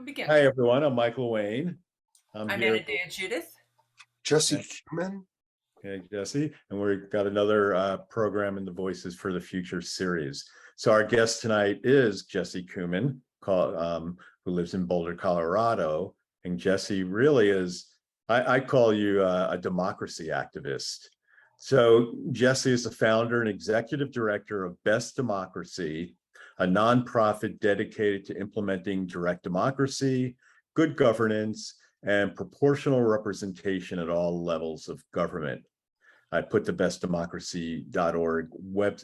Begin. Hi, everyone. I'm Michael Wayne. I'm here. Anna Judith. Jesse Kumin. Okay, Jesse. And we've got another program in the Voices for the Future series. So our guest tonight is Jesse Kumin, who lives in Boulder, Colorado. And Jesse really is, I call you a democracy activist. So Jesse is the founder and executive director of Best Democracy, a nonprofit dedicated to implementing direct democracy, good governance, and proportional representation at all levels of government. I put the bestdemocracy.org web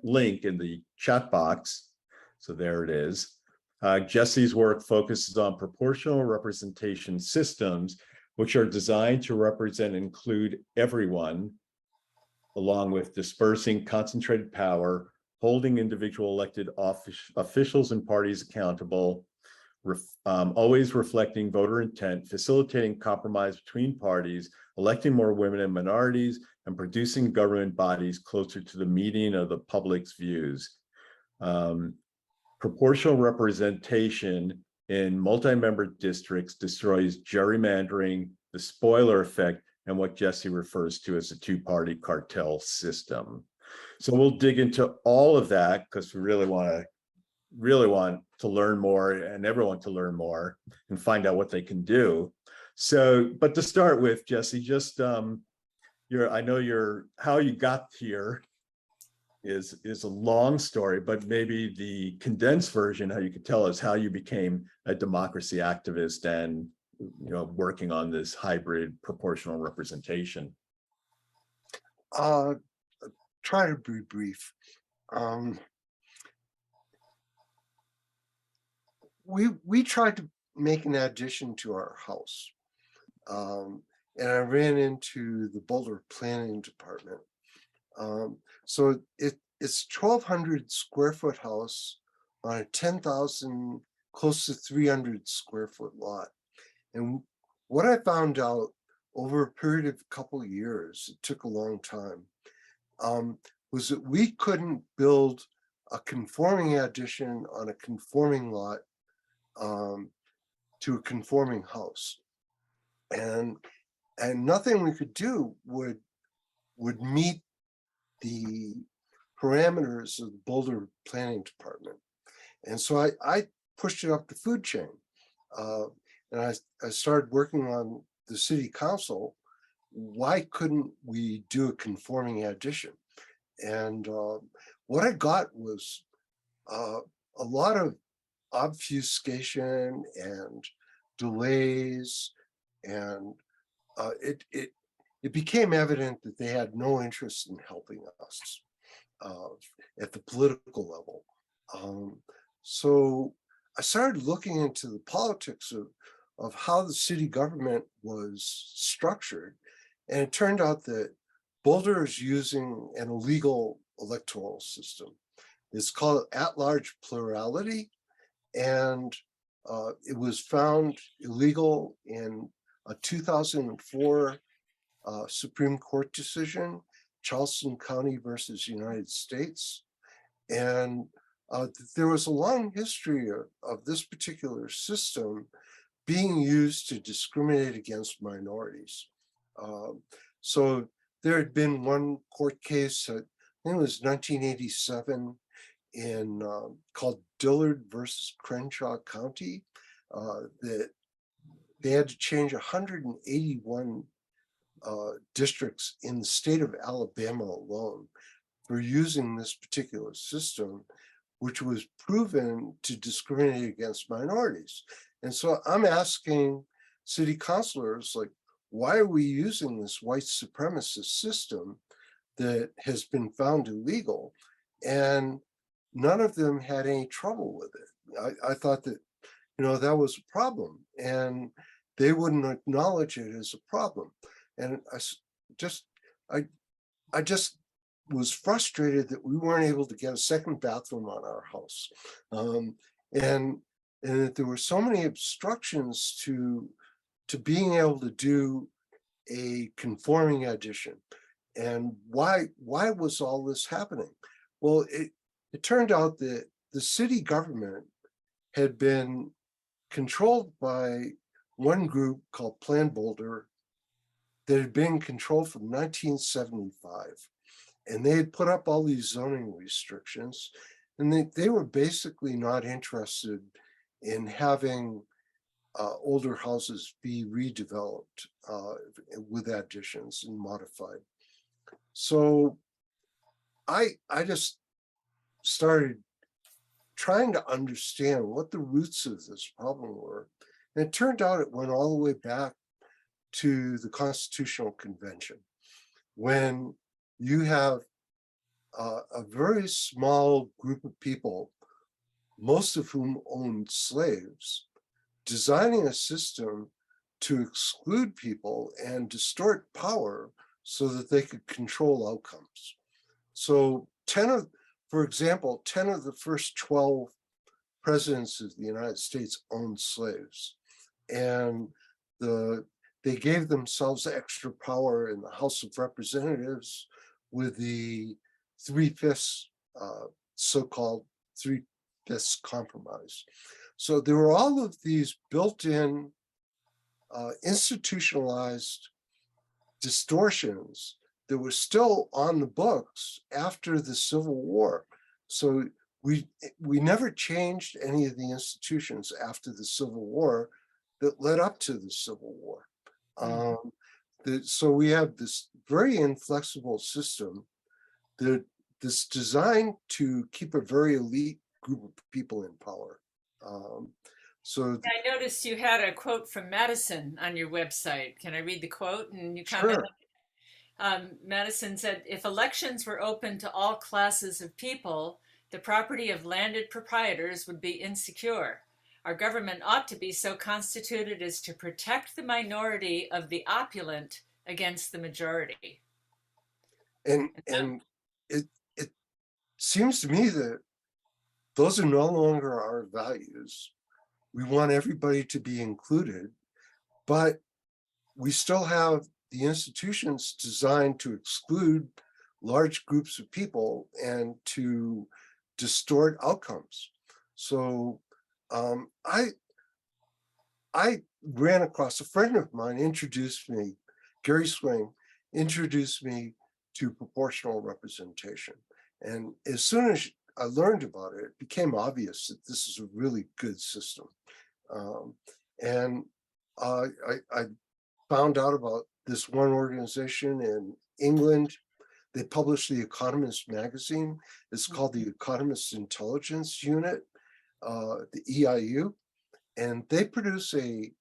link in the chat box, so there it is. Jesse's work focuses on proportional representation systems, which are designed to represent and include everyone, along with dispersing concentrated power, holding individual elected officials and parties accountable, always reflecting voter intent, facilitating compromise between parties, electing more women and minorities, and producing government bodies closer to the meeting of the public's views. Proportional representation in multi-member districts destroys gerrymandering, the spoiler effect, and what Jesse refers to as a two-party cartel system. So we'll dig into all of that because we really want to learn more, and everyone to learn more and find out what they can do. So, but to start with, Jesse, just how you got here is a long story, but maybe the condensed version, how you could tell us how you became a democracy activist and working on this hybrid proportional representation. Try to be brief. We tried to make an addition to our house, and I ran into the Boulder Planning Department. So it's 1,200 square foot house on a 10,000, close to 300 square foot lot. And what I found out over a period of a couple of years, it took a long time, was that we couldn't build a conforming addition on a conforming lot to a conforming house, and nothing we could do would meet the parameters of the Boulder Planning Department. And so I pushed it up the food chain, and I started working on the city council. Why couldn't we do a conforming addition? And what I got was a lot of obfuscation and delays, and it became evident that they had no interest in helping us at the political level. So I started looking into the politics of how the city government was structured, and it turned out that Boulder is using an illegal electoral system. It's called at-large plurality, and it was found illegal in a 2004 Supreme Court decision, Charleston County versus United States. And there was a long history of this particular system being used to discriminate against minorities. So there had been one court case, I think it was 1987, in called Dillard versus Crenshaw County, that they had to change 181 districts in the state of Alabama alone for using this particular system, which was proven to discriminate against minorities. And so I'm asking city councilors, like, why are we using this white supremacist system that has been found illegal? And none of them had any trouble with it. I thought that, that was a problem, and they wouldn't acknowledge it as a problem. And I just was frustrated that we weren't able to get a second bathroom on our house. And that there were so many obstructions to being able to do a conforming addition. And why was all this happening? Well, it turned out that the city government had been controlled by one group called Plan Boulder that had been controlled from 1975. And they had put up all these zoning restrictions, and they were basically not interested in having older houses be redeveloped with additions and modified. So I just started trying to understand what the roots of this problem were. And it turned out it went all the way back to the Constitutional Convention, when you have a very small group of people, most of whom owned slaves, designing a system to exclude people and distort power so that they could control outcomes. So for example, 10 of the first 12 presidents of the United States owned slaves. And they gave themselves extra power in the House of Representatives with the so-called 3/5 compromise. So there were all of these built-in institutionalized distortions that were still on the books after the Civil War. So we never changed any of the institutions after the Civil War that led up to the Civil War. So we have this very inflexible system that's designed to keep a very elite group of people in power. I noticed you had a quote from Madison on your website. Can I read the quote and you comment? Sure. Madison said, "If elections were open to all classes of people, the property of landed proprietors would be insecure. Our government ought to be so constituted as to protect the minority of the opulent against the majority." And it seems to me that those are no longer our values. We want everybody to be included, but we still have the institutions designed to exclude large groups of people and to distort outcomes. So I ran across a friend of mine, Gary Swing, introduced me to proportional representation. And as soon as I learned about it, it became obvious that this is a really good system. And I found out about this one organization in England. They published The Economist magazine. It's called the Economist Intelligence Unit, the EIU, and they produce a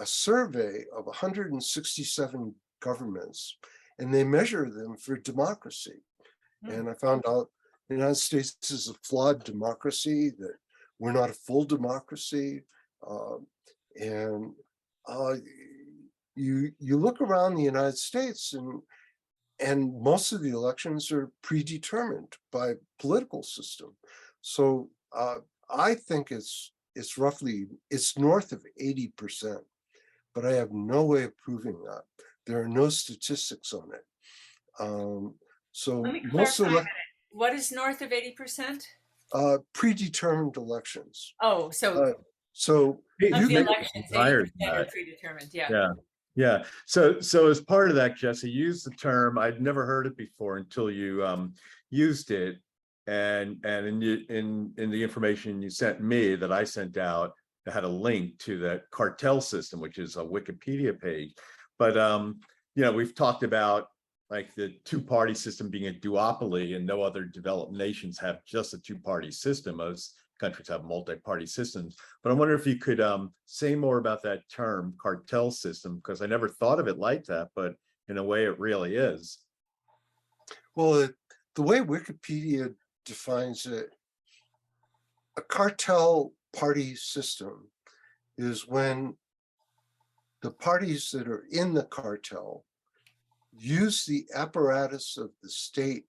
survey of 167 governments, and they measure them for democracy. And I found out the United States is a flawed democracy, that we're not a full democracy. And you look around the United States, and most of the elections are predetermined by political system. So I think it's north of 80%, but I have no way of proving that. There are no statistics on it. So Let me most of clarify what is north of 80%? Predetermined elections. Oh, so So of the elections, 80% are that. predetermined. Yeah. Yeah. So as part of that, Jesse, use the term, I'd never heard it before until you used it, and in the information you sent me that I sent out, it had a link to the cartel system, which is a Wikipedia page. But we've talked about like the two-party system being a duopoly, and no other developed nations have just a two-party system. Most countries have multi-party systems. But I wonder if you could say more about that term, cartel system, because I never thought of it like that, but in a way it really is. Well, the way Wikipedia defines it, a cartel party system is when the parties that are in the cartel use the apparatus of the state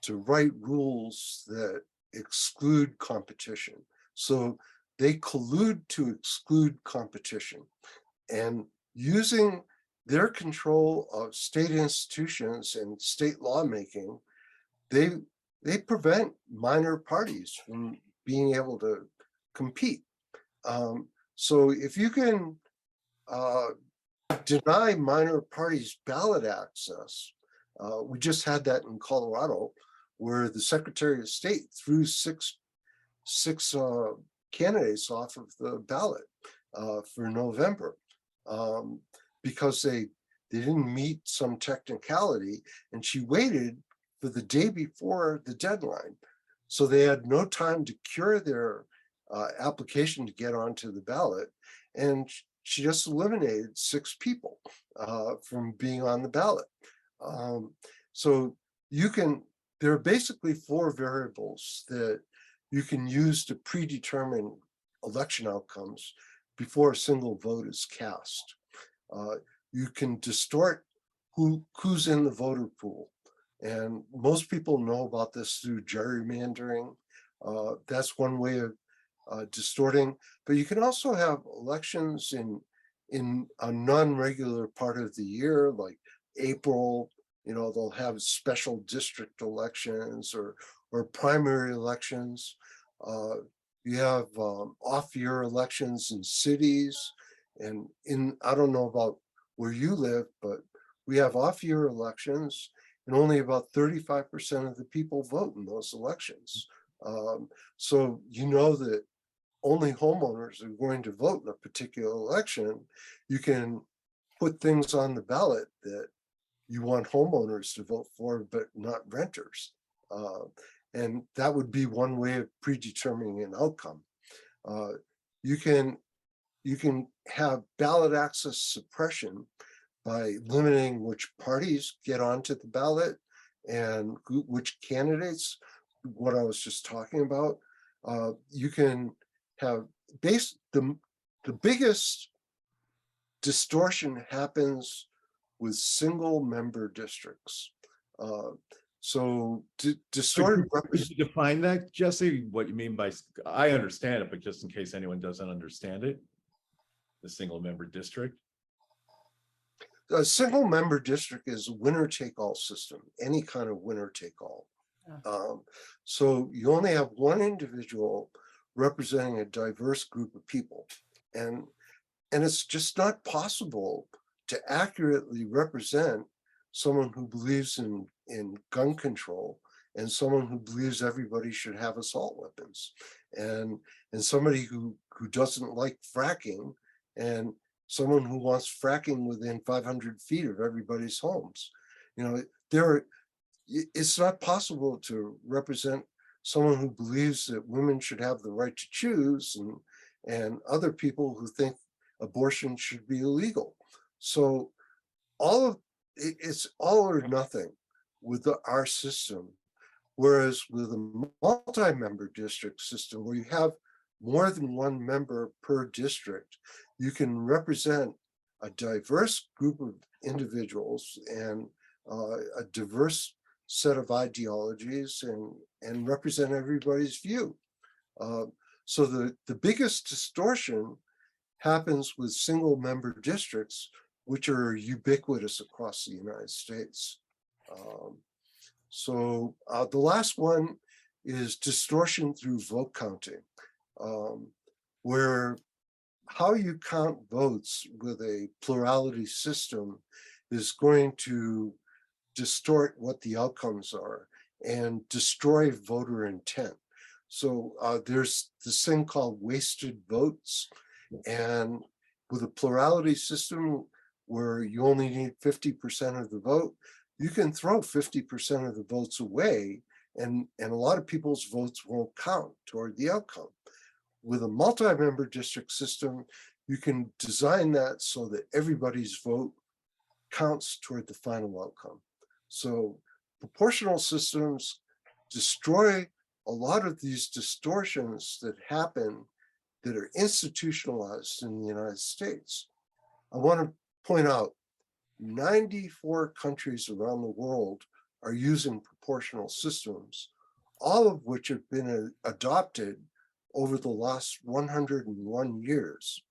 to write rules that exclude competition. So they collude to exclude competition, and using their control of state institutions and state lawmaking, they prevent minor parties from being able to compete. So if you can deny minor parties ballot access, we just had that in Colorado, where the Secretary of State threw six candidates off of the ballot for November because they didn't meet some technicality, and she waited for the day before the deadline. So they had no time to cure their application to get onto the ballot. And she just eliminated 6 people from being on the ballot. So there are basically 4 variables that you can use to predetermine election outcomes before a single vote is cast. You can distort who's in the voter pool. And most people know about this through gerrymandering. That's one way of distorting, but you can also have elections in a non-regular part of the year, like April. They'll have special district elections or primary elections. You have off-year elections in cities, and I don't know about where you live, but we have off-year elections, and only about 35% of the people vote in those elections. So that only homeowners are going to vote in a particular election. You can put things on the ballot that you want homeowners to vote for, but not renters. And that would be one way of predetermining an outcome. You can have ballot access suppression by limiting which parties get onto the ballot and which candidates, what I was just talking about. You can have the biggest distortion happens with single member districts. So distorted Could you define that, Jesse? What you mean by, I understand it, but just in case anyone doesn't understand it, the single member district. A single member district is a winner-take-all system, any kind of winner-take-all. So you only have one individual representing a diverse group of people, and it's just not possible to accurately represent someone who believes in gun control, and someone who believes everybody should have assault weapons, and somebody who doesn't like fracking, and someone who wants fracking within 500 feet of everybody's homes. It's not possible to represent someone who believes that women should have the right to choose, and other people who think abortion should be illegal. So it's all or nothing with our system. Whereas with a multi-member district system, where you have more than one member per district, you can represent a diverse group of individuals and a diverse set of ideologies, and represent everybody's view. So the biggest distortion happens with single member districts, which are ubiquitous across the United States. So the last one is distortion through vote counting, where how you count votes with a plurality system is going to distort what the outcomes are. and destroy voter intent. So there's this thing called wasted votes, and with a plurality system where you only need 50% of the vote, you can throw 50% of the votes away, and a lot of people's votes won't count toward the outcome. With a multi-member district system, you can design that so that everybody's vote counts toward the final outcome. So proportional systems destroy a lot of these distortions that happen that are institutionalized in the United States. I want to point out 94 countries around the world are using proportional systems, all of which have been adopted over the last 101 years.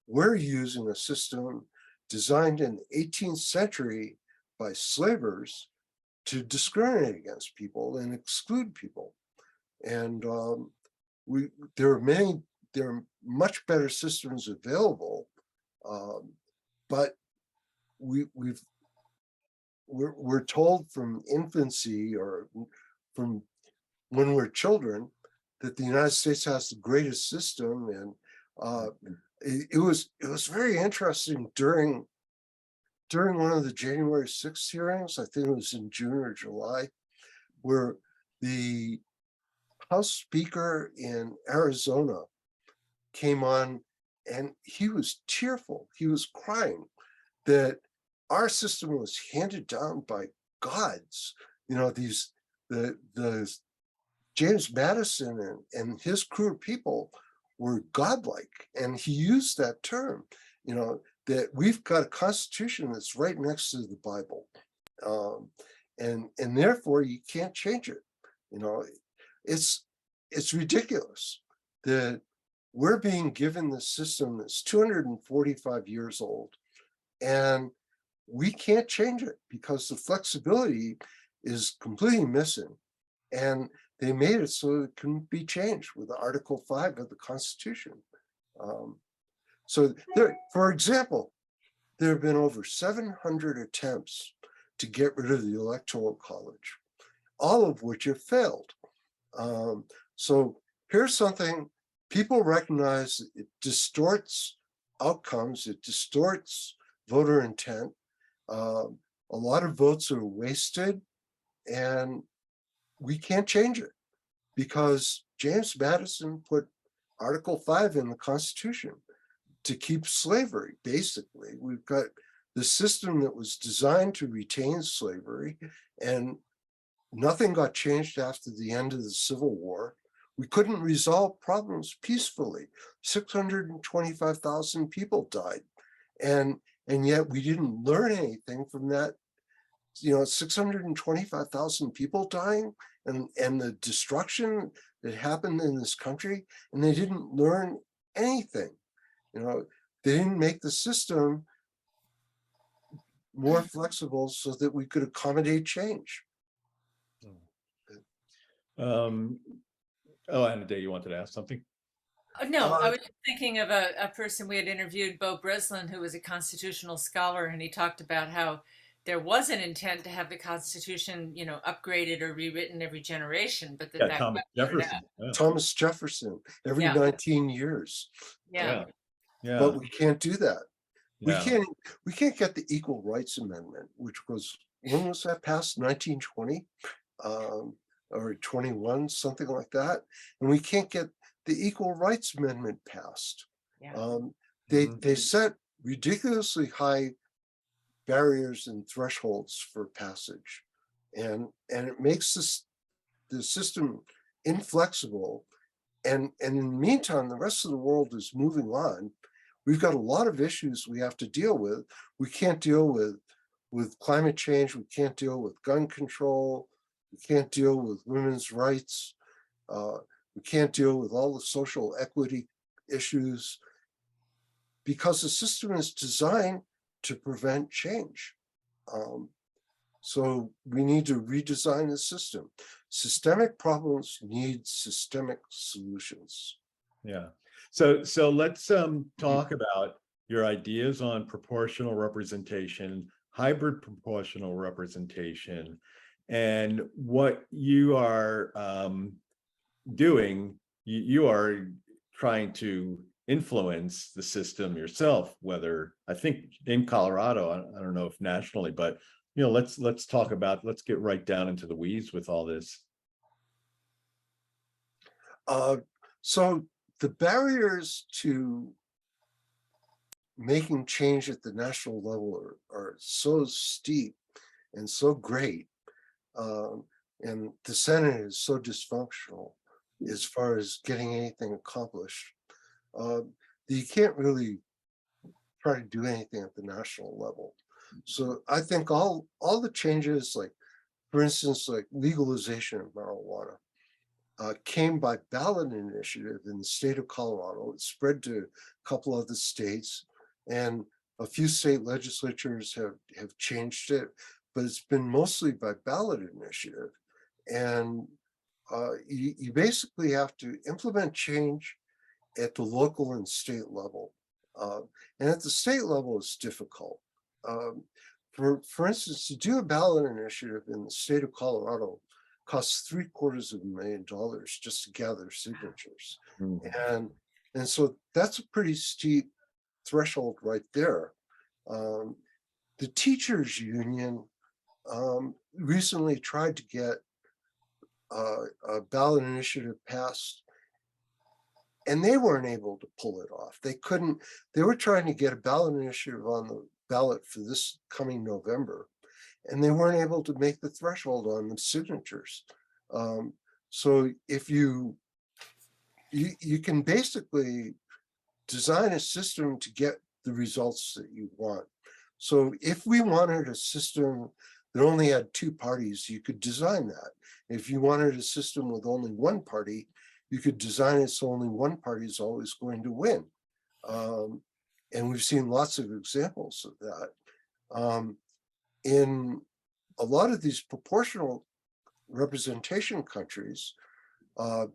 We're using a system designed in the 18th century by slavers to discriminate against people and exclude people. And there are much better systems available, but we're told from infancy or from when we're children that the United States has the greatest system, and it was very interesting during one of the January 6th hearings. I think it was in June or July, where the House Speaker in Arizona came on, and he was tearful. He was crying that our system was handed down by gods. You know, the James Madison and his crew of people were godlike, and he used that term. You know, that we've got a constitution that's right next to the Bible, and therefore you can't change it. You know, it's ridiculous that we're being given this system that's 245 years old, and we can't change it because the flexibility is completely missing. And they made it so it can be changed with Article 5 of the Constitution. So there, for example, there have been over 700 attempts to get rid of the Electoral College, all of which have failed. So here's something people recognize: it distorts outcomes, it distorts voter intent. A lot of votes are wasted, and we can't change it because James Madison put Article 5 in the Constitution to keep slavery. Basically, we've got the system that was designed to retain slavery, and nothing got changed after the end of the Civil War. We couldn't resolve problems peacefully. 625,000 people died, and yet we didn't learn anything from that. You know, 625,000 people dying and the destruction that happened in this country, and they didn't learn anything. You know, they didn't make the system more flexible so that we could accommodate change. Oh, Anna, you wanted to ask something? No, I was thinking of a person we had interviewed, Bo Breslin, who was a constitutional scholar, and he talked about how there was an intent to have the Constitution, you know, upgraded or rewritten every generation, but that Thomas Jefferson. Yeah. Thomas Jefferson, every 19 years. Yeah. But we can't do that. Yeah. We can't get the Equal Rights Amendment, which was, when was that passed? 1920 or 21, something like that. And we can't get the Equal Rights Amendment passed. Yeah. They set ridiculously high barriers and thresholds for passage, and it makes the system inflexible. And in the meantime, the rest of the world is moving on. We've got a lot of issues we have to deal with. We can't deal with climate change. We can't deal with gun control. We can't deal with women's rights. We can't deal with all the social equity issues because the system is designed to prevent change. So we need to redesign the system. Systemic problems need systemic solutions. Yeah. So let's talk about your ideas on proportional representation, hybrid proportional representation, And what you are doing, you are trying to influence the system yourself, whether I think in Colorado, I don't know if nationally, but let's talk about, let's get right down into the weeds with all this. So the barriers to making change at the national level are so steep and so great. And the Senate is so dysfunctional as far as getting anything accomplished. That you can't really try to do anything at the national level. So I think all the changes, like for instance, like legalization of marijuana, came by ballot initiative in the state of Colorado. It spread to a couple other states, and a few state legislatures have changed it, but it's been mostly by ballot initiative. And you basically have to implement change at the local and state level. And at the state level, it's difficult. For instance, to do a ballot initiative in the state of Colorado costs $750,000 just to gather signatures. Mm. And so that's a pretty steep threshold right there. The teachers union recently tried to get a ballot initiative passed, and they weren't able to pull it off. They couldn't. They were trying to get a ballot initiative on the ballot for this coming November, and they weren't able to make the threshold on the signatures. So if you can basically design a system to get the results that you want. So if we wanted a system that only had two parties, you could design that. If you wanted a system with only one party, you could design it so only one party is always going to win. And we've seen lots of examples of that. In a lot of these proportional representation countries,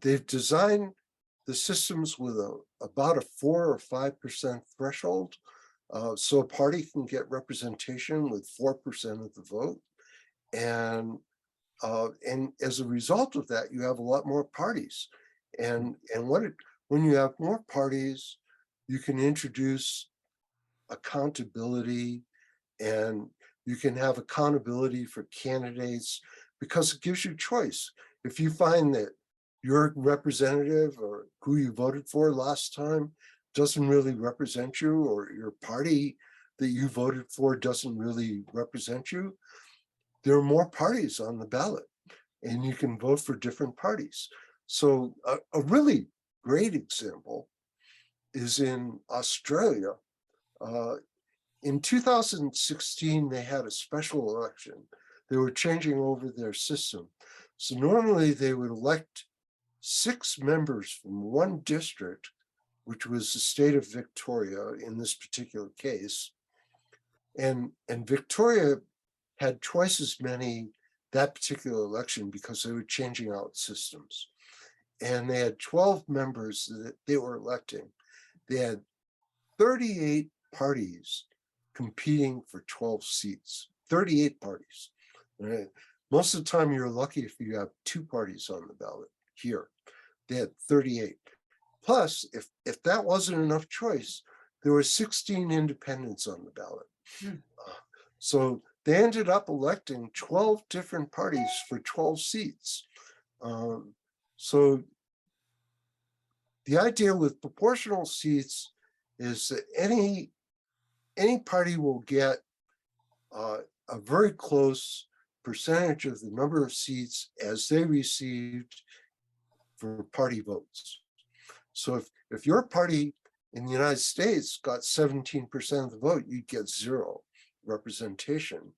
they've designed the systems with about a 4 or 5% threshold. So a party can get representation with 4% of the vote. And as a result of that, you have a lot more parties. And when you have more parties, you can introduce accountability, and you can have accountability for candidates because it gives you choice. If you find that your representative or who you voted for last time doesn't really represent you, or your party that you voted for doesn't really represent you, there are more parties on the ballot, and you can vote for different parties. So a really great example is in Australia. In 2016, they had a special election. They were changing over their system. So normally they would elect 6 members from one district, which was the state of Victoria in this particular case. And Victoria had twice as many that particular election because they were changing out systems. And they had 12 members that they were electing. They had 38 parties competing for 12 seats, 38 parties. Right? Most of the time you're lucky if you have 2 parties on the ballot. Here, they had 38. Plus, if that wasn't enough choice, there were 16 independents on the ballot. So they ended up electing 12 different parties for 12 seats. So the idea with proportional seats is that any party will get a very close percentage of the number of seats as they received for party votes. So if your party in the United States got 17% of the vote, you'd get 0 representation.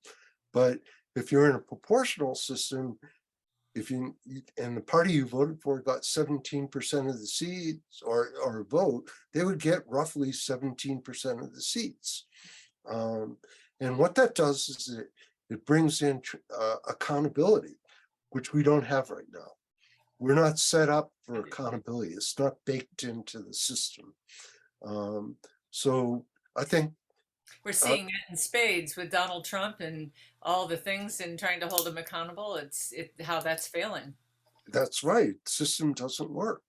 But if you're in a proportional system, and the party you voted for got 17% of the seats or vote, they would get roughly 17% of the seats. And what that does is it brings in accountability, which we don't have right now. We're not set up for accountability. It's not baked into the system. So I think We're Uh, seeing it in spades with Donald Trump and all the things and trying to hold him accountable. How that's failing. that's right. System doesn't work.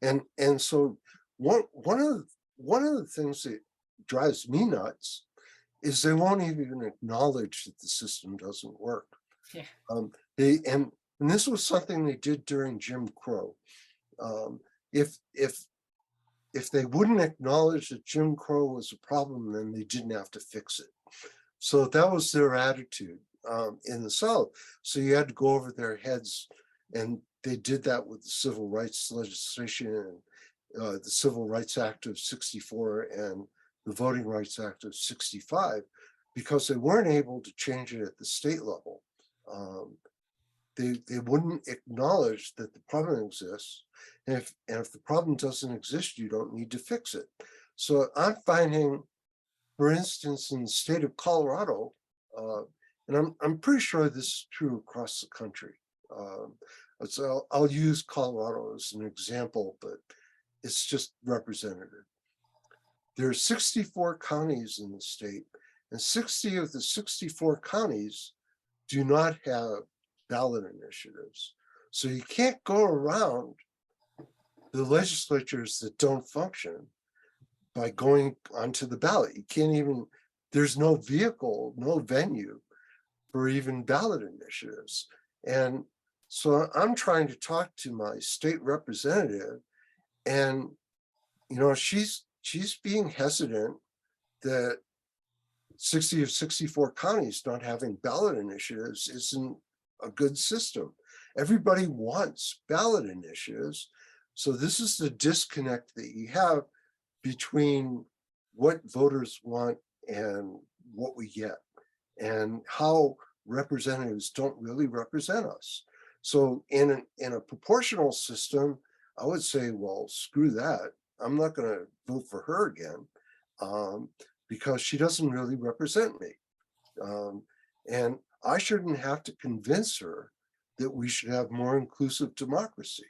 And so one of the things that drives me nuts is they won't even acknowledge that the system doesn't work. Yeah. They and this was something they did during Jim Crow. Um, if if if they wouldn't acknowledge that Jim Crow was a problem, then they didn't have to fix it. So that was their attitude in the South. So you had to go over their heads, and they did that with the civil rights legislation and the Civil Rights Act of '64 and the Voting Rights Act of '65, because they weren't able to change it at the state level. Um, they wouldn't acknowledge that the problem exists. And if the problem doesn't exist, you don't need to fix it. So I'm finding, for instance, in the state of Colorado, and I'm pretty sure this is true across the country. So I'll use Colorado as an example, but it's just representative. There are 64 counties in the state, and 60 of the 64 counties do not have ballot initiatives. So you can't go around the legislatures that don't function by going onto the ballot. You can't even, there's no vehicle, no venue for even ballot initiatives. And so I'm trying to talk to my state representative, and she's being hesitant that 60 of 64 counties not having ballot initiatives isn't a good system. Everybody wants ballot initiatives. So this is the disconnect that you have between what voters want and what we get, and how representatives don't really represent us. So in a proportional system, I would say, well, screw that. I'm not going to vote for her again because she doesn't really represent me. And I shouldn't have to convince her that we should have more inclusive democracy.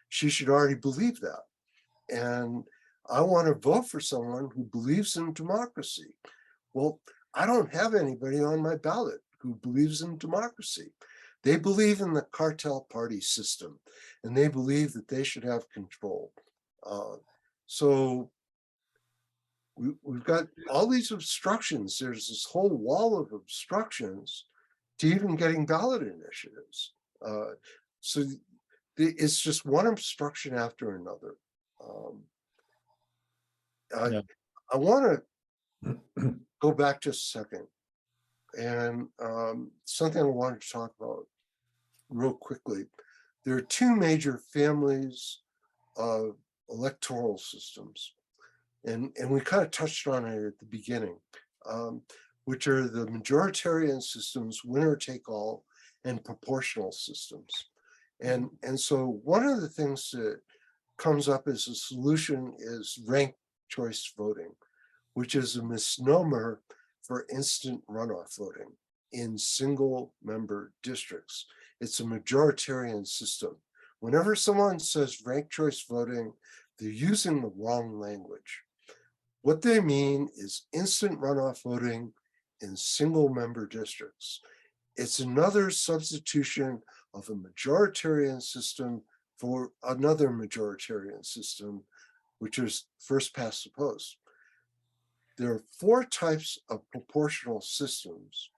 She should already believe that. And I want to vote for someone who believes in democracy. Well, I don't have anybody on my ballot who believes in democracy. They believe in the Cartel Party system, and they believe that they should have control. So we've got all these obstructions. There's this whole wall of obstructions to even getting ballot initiatives. So it's just one obstruction after another. Yeah. I want to go back just a second, and something I wanted to talk about real quickly. There are two major families of electoral systems, and we kind of touched on it at the beginning, which are the majoritarian systems, winner take all, and proportional systems. And so one of the things that comes up as a solution is ranked choice voting, which is a misnomer for instant runoff voting in single member districts. It's a majoritarian system. Whenever someone says ranked choice voting, they're using the wrong language. What they mean is instant runoff voting in single member districts. It's another substitution of a majoritarian system for another majoritarian system, which is first past the post. There are 4 types of proportional systems,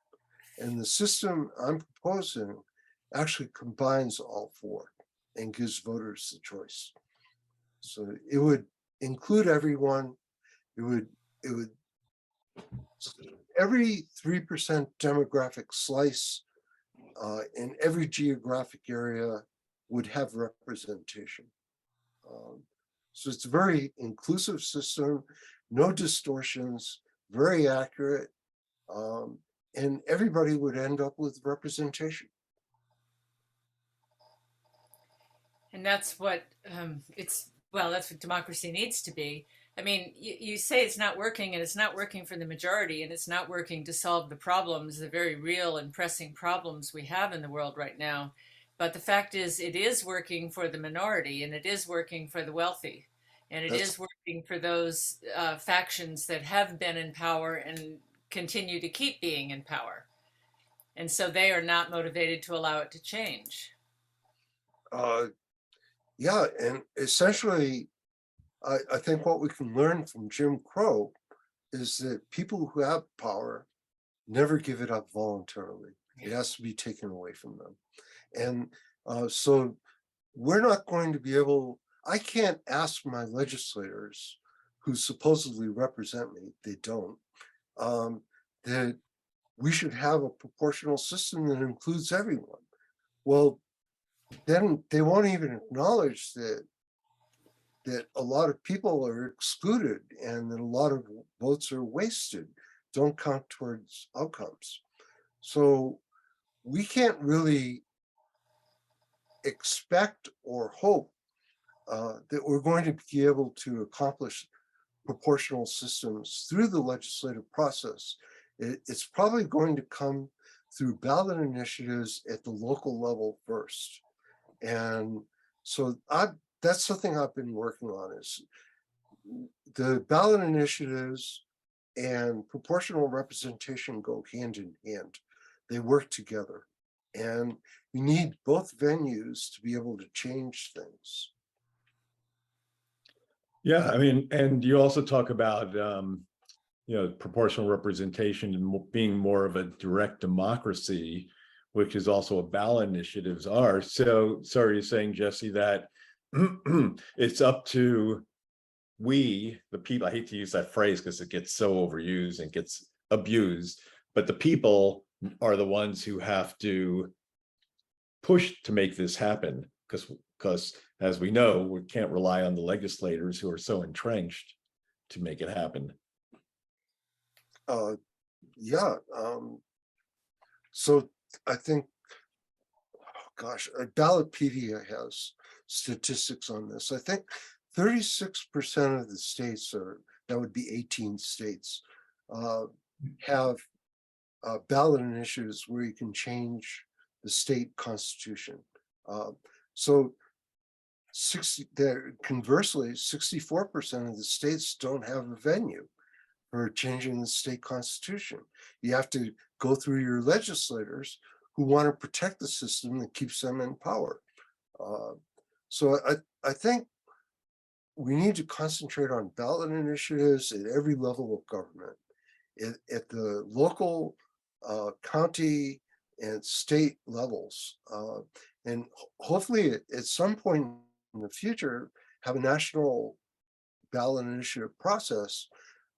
and the system I'm proposing actually combines all 4 and gives voters the choice. So it would include everyone. It would every 3% demographic slice in every geographic area would have representation. So it's a very inclusive system, no distortions, very accurate, and everybody would end up with representation. And that's what that's what democracy needs to be. I mean, you say it's not working, and it's not working for the majority, and it's not working to solve the problems, the very real and pressing problems we have in the world right now. But the fact is, it is working for the minority, and it is working for the wealthy. And it That's is working for those factions that have been in power and continue to keep being in power. And so they are not motivated to allow it to change. yeah, and essentially, I think what we can learn from Jim Crow is that people who have power never give it up voluntarily. It has to be taken away from them. And so we're not going to be able, I can't ask my legislators who supposedly represent me, they don't, that we should have a proportional system that includes everyone. Well, then they won't even acknowledge that a lot of people are excluded and that a lot of votes are wasted, don't count towards outcomes. So we can't really expect or hope that we're going to be able to accomplish proportional systems through the legislative process. It's probably going to come through ballot initiatives at the local level first. And so that's something I've been working on, is the ballot initiatives and proportional representation go hand in hand. They work together. And you need both venues to be able to change things. Yeah, I mean, and you also talk about proportional representation and being more of a direct democracy, which is also what ballot initiatives are. So are you saying, Jesse, that it's up to we, the people, I hate to use that phrase because it gets so overused and gets abused, but the people are the ones who have to push to make this happen, because as we know, we can't rely on the legislators who are so entrenched to make it happen. Yeah. So I think, gosh, Ballotpedia has statistics on this. I think 36% of the states, or that would be 18 states, have ballot initiatives where you can change the state constitution. So conversely, 64% of the states don't have a venue for changing the state constitution. You have to go through your legislators who want to protect the system that keeps them in power. So I think we need to concentrate on ballot initiatives at every level of government, at the local, county, and state levels. And hopefully at some point in the future, have a national ballot initiative process.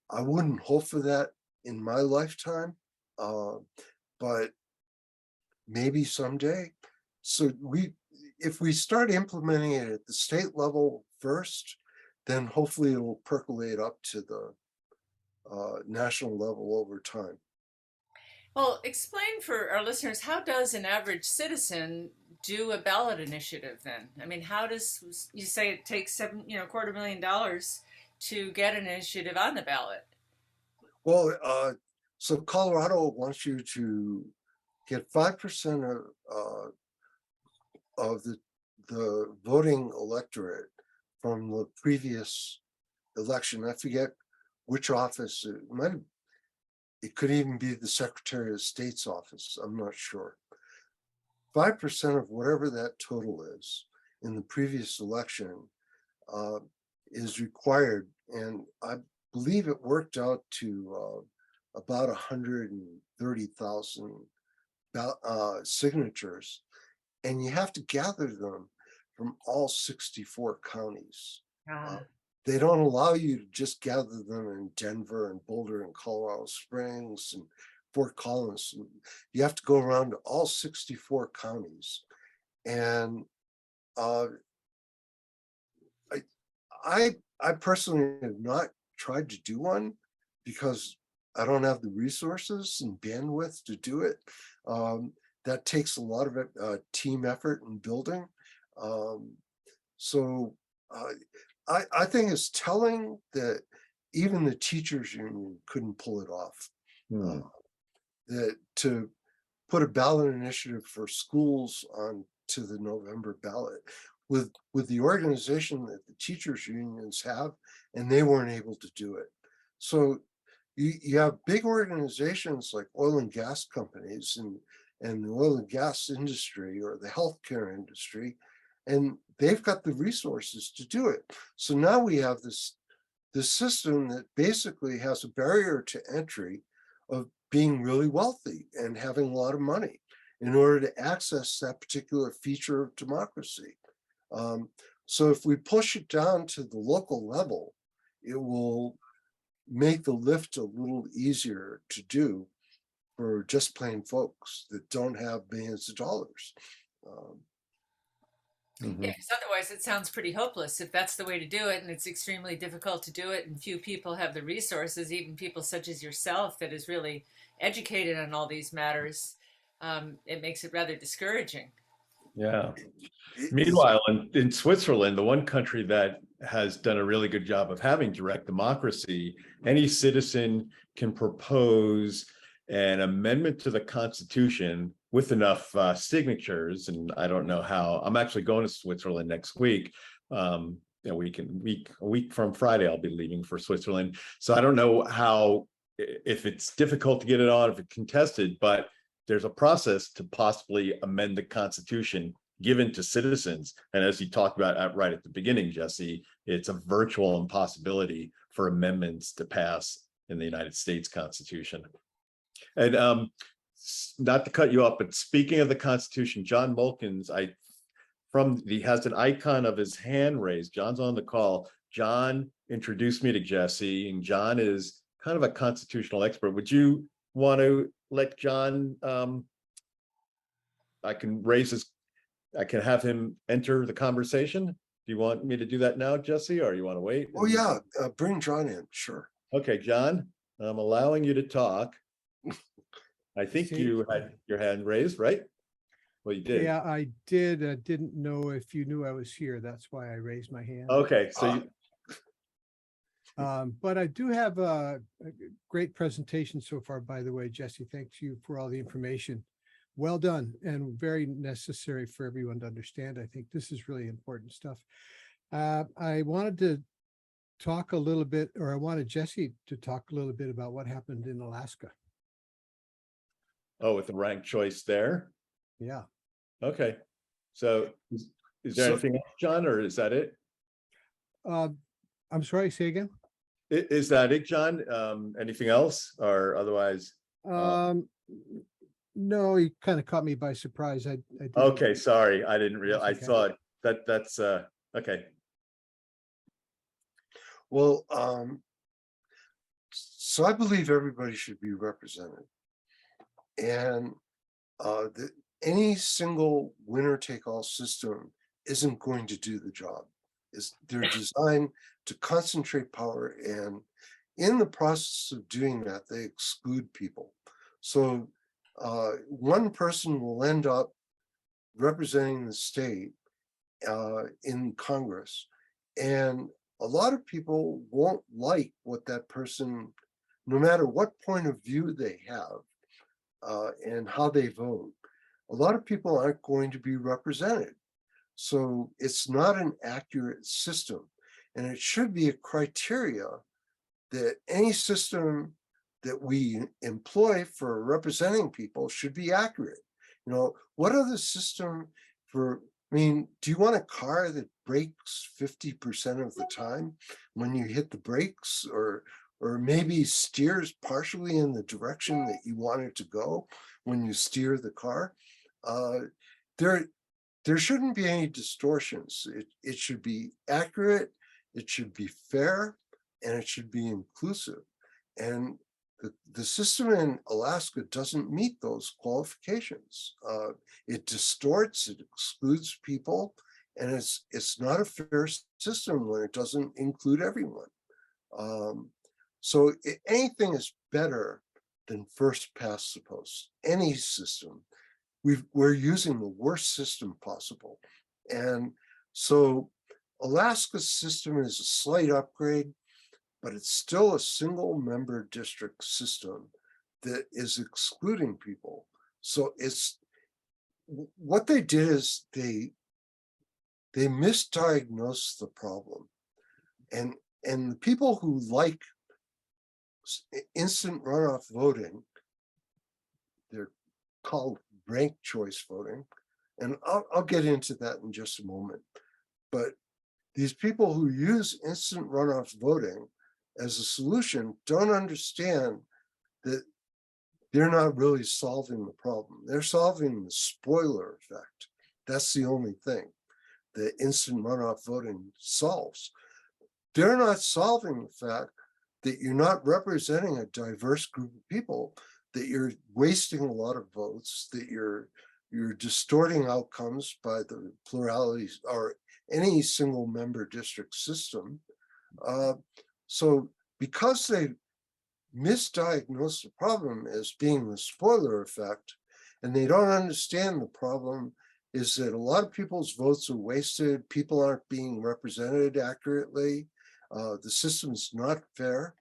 I wouldn't hope for that in my lifetime, but maybe someday. So if we start implementing it at the state level first, then hopefully it'll percolate up to the national level over time. Well, explain for our listeners, how does an average citizen do a ballot initiative then? I mean, how does, you say it takes $250,000 to get an initiative on the ballot? Well, so Colorado wants you to get 5% of the voting electorate from the previous election. I forget which office. It could even be the Secretary of State's office. I'm not sure. 5% of whatever that total is in the previous election is required, and I believe it worked out to about 130,000 signatures, and you have to gather them from all 64 counties. They don't allow you to just gather them in Denver and Boulder and Colorado Springs and Fort Collins. You have to go around to all 64 counties. And I personally have not tried to do one because I don't have the resources and bandwidth to do it. That takes a lot of team effort and building. So I think it's telling that even the teachers union couldn't pull it off. That to put a ballot initiative for schools on to the November ballot with the organization that the teachers unions have, and they weren't able to do it. So you have big organizations like oil and gas companies and the oil and gas industry or the healthcare industry, and they've got the resources to do it. So now we have this system that basically has a barrier to entry of being really wealthy and having a lot of money in order to access that particular feature of democracy. So if we push it down to the local level, it will make the lift a little easier to do for just plain folks that don't have millions of dollars. Mhm. Yeah, because otherwise it sounds pretty hopeless if that's the way to do it, and it's extremely difficult to do it, and few people have the resources, even people such as yourself that is really educated on all these matters. It makes it rather discouraging. Yeah. It- Meanwhile, in Switzerland, the one country that has done a really good job of having direct democracy, any citizen can propose an amendment to the Constitution with enough signatures. And I don't know how. I'm actually going to Switzerland next week. A week from Friday, I'll be leaving for Switzerland. So I don't know how, if it's difficult to get it on, if it's contested, but there's a process to possibly amend the Constitution given to citizens. And as you talked about right at the beginning, Jesse, it's a virtual impossibility for amendments to pass in the United States Constitution. And not to cut you off, but speaking of the Constitution, John Mulkins, he has an icon of his hand raised. John's on the call. John introduced me to Jesse, and John is kind of a constitutional expert. Would you want to let John, I can have him enter the conversation? Do you want me to do that now, Jesse, or you want to wait? Oh yeah, bring John in, sure. Okay, John, I'm allowing you to talk. I think you had your hand raised, right? Well, you did. Yeah, I did. I didn't know if you knew I was here. That's why I raised my hand. Okay, so But I do have a great presentation so far, by the way, Jesse. Thanks you for all the information. Well done and very necessary for everyone to understand. I think this is really important stuff. I wanted to talk a little bit, or I wanted Jesse to talk a little bit about what happened in Alaska. with the ranked choice there. Yeah. Okay. So is there anything else, John, or is that it? I'm sorry, say again. Is that it, John? Anything else, or otherwise? No, he kind of caught me by surprise. I didn't- Okay, sorry, I didn't realize. That's I thought that's okay. Well, so I believe everybody should be represented. And any single winner-take-all system isn't going to do the job. They're designed to concentrate power, and in the process of doing that, they exclude people. So one person will end up representing the state in Congress, and a lot of people won't like what that person, no matter what point of view they have and how they vote, a lot of people aren't going to be represented. So it's not an accurate system, and it should be a criteria that any system that we employ for representing people should be accurate. You know, what other system I mean, do you want a car that brakes 50% of the time when you hit the brakes, or maybe steers partially in the direction that you want it to go when you steer the car? There shouldn't be any distortions. It should be accurate, it should be fair, and it should be inclusive. And the system in Alaska doesn't meet those qualifications. It distorts, it excludes people, and it's not a fair system when it doesn't include everyone. So anything is better than first past the post. Any system. We're using the worst system possible. And so Alaska's system is a slight upgrade, but it's still a single member district system that is excluding people. So what they did is they they misdiagnose the problem. And the people who like instant runoff voting, they're called ranked choice voting. And I'll get into that in just a moment. But these people who use instant runoff voting as a solution don't understand that they're not really solving the problem. They're solving the spoiler effect. That's the only thing that instant runoff voting solves. They're not solving the fact that you're not representing a diverse group of people, that you're wasting a lot of votes, that you're distorting outcomes by the pluralities or any single member district system. So because they misdiagnose the problem as being the spoiler effect, and they don't understand the problem is that a lot of people's votes are wasted, people aren't being represented accurately, the system's not fair,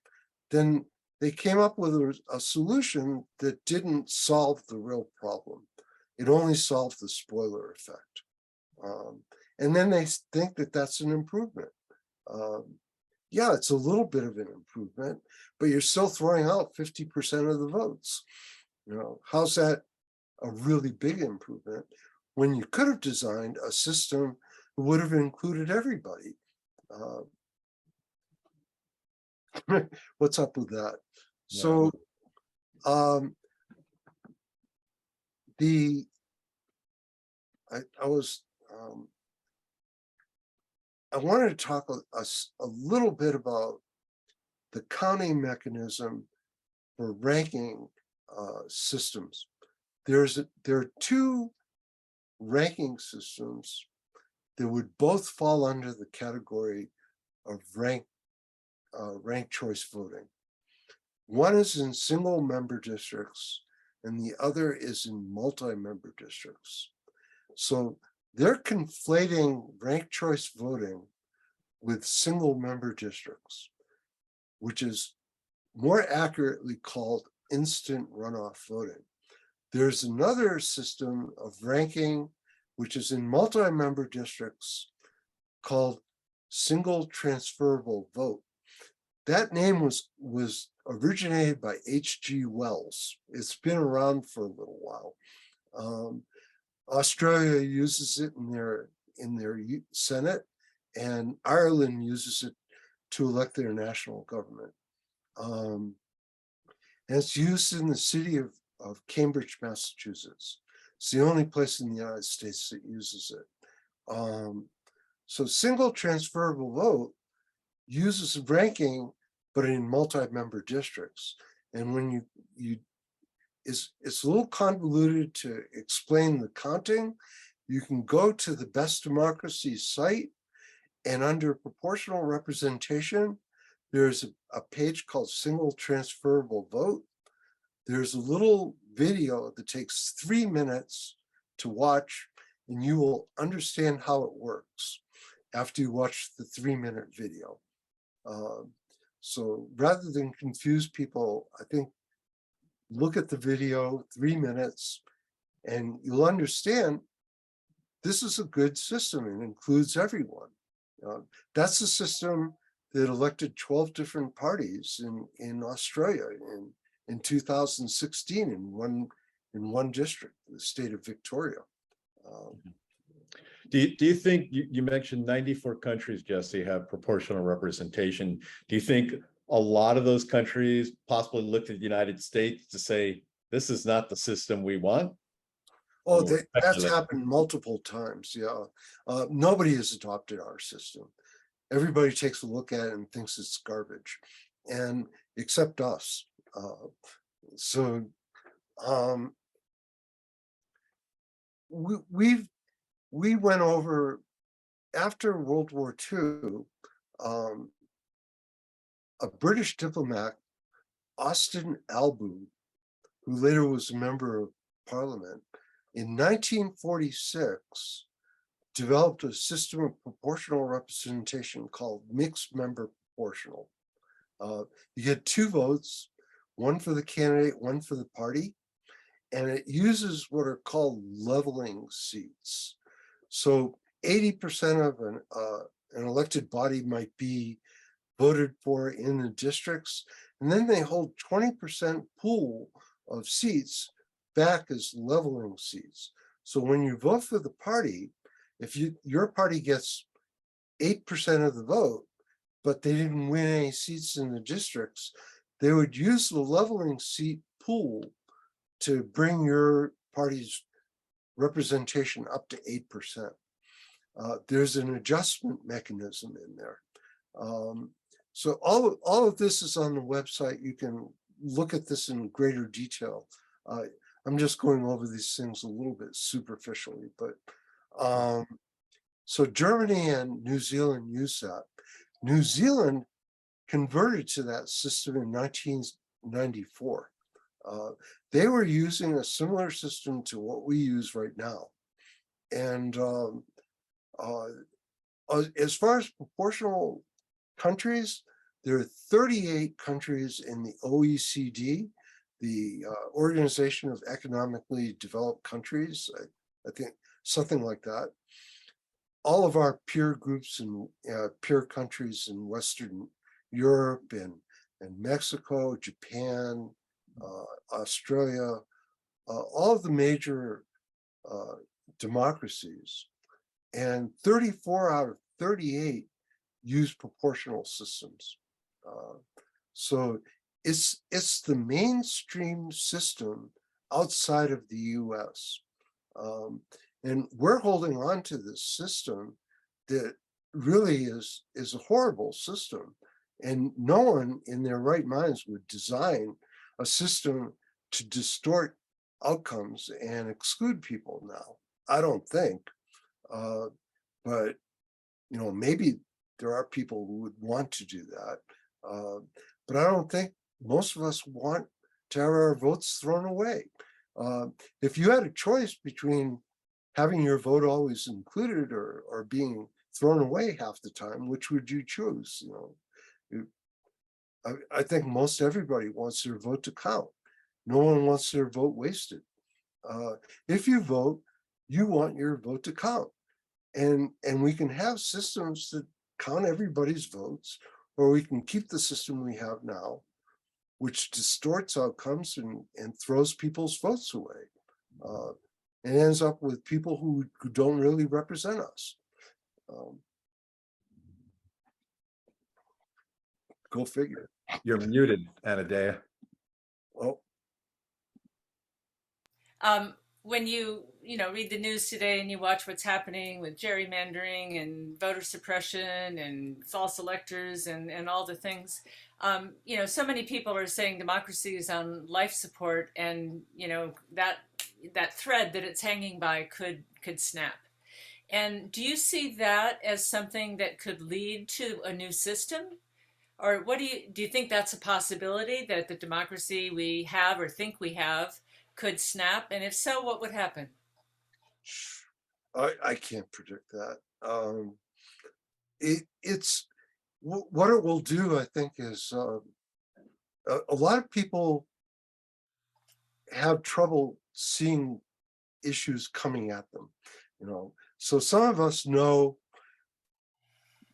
then they came up with a solution that didn't solve the real problem. It only solved the spoiler effect. And then they think that that's an improvement. Yeah, it's a little bit of an improvement, but you're still throwing out 50% of the votes. You know, how's that a really big improvement when you could have designed a system that would have included everybody? What's up with that? Yeah. So I wanted to talk a little bit about the counting mechanism for ranking systems. There are two ranking systems that would both fall under the category of ranked choice voting. One is in single member districts and the other is in multi-member districts. So they're conflating ranked choice voting with single member districts, which is more accurately called instant runoff voting. There's another system of ranking, which is in multi-member districts called single transferable vote. That name was originated by H.G. Wells. It's been around for a little while. Australia uses it in their Senate, and Ireland uses it to elect their national government. And it's used in the city of Cambridge, Massachusetts. It's the only place in the United States that uses it. So single transferable vote uses ranking, but in multi-member districts. And when it's a little convoluted to explain the counting. You can go to the Best Democracy site, and under proportional representation, there's a page called Single Transferable Vote. There's a little video that takes 3 minutes to watch, and you will understand how it works after you watch the 3-minute video. So rather than confuse people, I think look at the video, 3 minutes, and you'll understand this is a good system and includes everyone. That's the system that elected 12 different parties in Australia in 2016 in one district, the state of Victoria. Do you think, you mentioned 94 countries, Jesse, have proportional representation. Do you think a lot of those countries possibly looked at the United States to say, this is not the system we want? Oh, that's happened multiple times, yeah. Nobody has adopted our system. Everybody takes a look at it and thinks it's garbage, and except us. We went over, after World War II, a British diplomat, Austin Albu, who later was a member of Parliament, in 1946, developed a system of proportional representation called mixed member proportional. You get 2 votes, one for the candidate, one for the party, and it uses what are called leveling seats. So 80% of an elected body might be voted for in the districts, and then they hold 20% pool of seats back as leveling seats. So when you vote for the party, if your party gets 8% of the vote, but they didn't win any seats in the districts, they would use the leveling seat pool to bring your party's representation up to 8%. There's an adjustment mechanism in there. So all of this is on the website. You can look at this in greater detail. I'm just going over these things a little bit superficially, but so Germany and New Zealand use that. New Zealand converted to that system in 1994. They were using a similar system to what we use right now. And as far as proportional countries, there are 38 countries in the OECD, the Organization of Economically Developed Countries, I think something like that. All of our peer groups and peer countries in Western Europe and Mexico, Japan, Australia, all of the major democracies, and 34 out of 38 use proportional systems. So it's the mainstream system outside of the US. And we're holding on to this system that really is a horrible system. And no one in their right minds would design a system to distort outcomes and exclude people now. I don't think. But you know, maybe there are people who would want to do that. But I don't think most of us want to have our votes thrown away. If you had a choice between having your vote always included or being thrown away half the time, which would you choose? You know, I think most everybody wants their vote to count. No one wants their vote wasted. If you vote, you want your vote to count. And we can have systems that count everybody's votes, or we can keep the system we have now, which distorts outcomes and throws people's votes away. And ends up with people who don't really represent us. Go figure. You're muted, Anadea. Oh. When you read the news today and you watch what's happening with gerrymandering and voter suppression and false electors and all the things, so many people are saying democracy is on life support, and that thread that it's hanging by could snap. And do you see that as something that could lead to a new system? Or what do you think that's a possibility, that the democracy we have or think we have could snap? And if so, what would happen? I can't predict that. It's what it will do, I think, is a lot of people have trouble seeing issues coming at them, So some of us know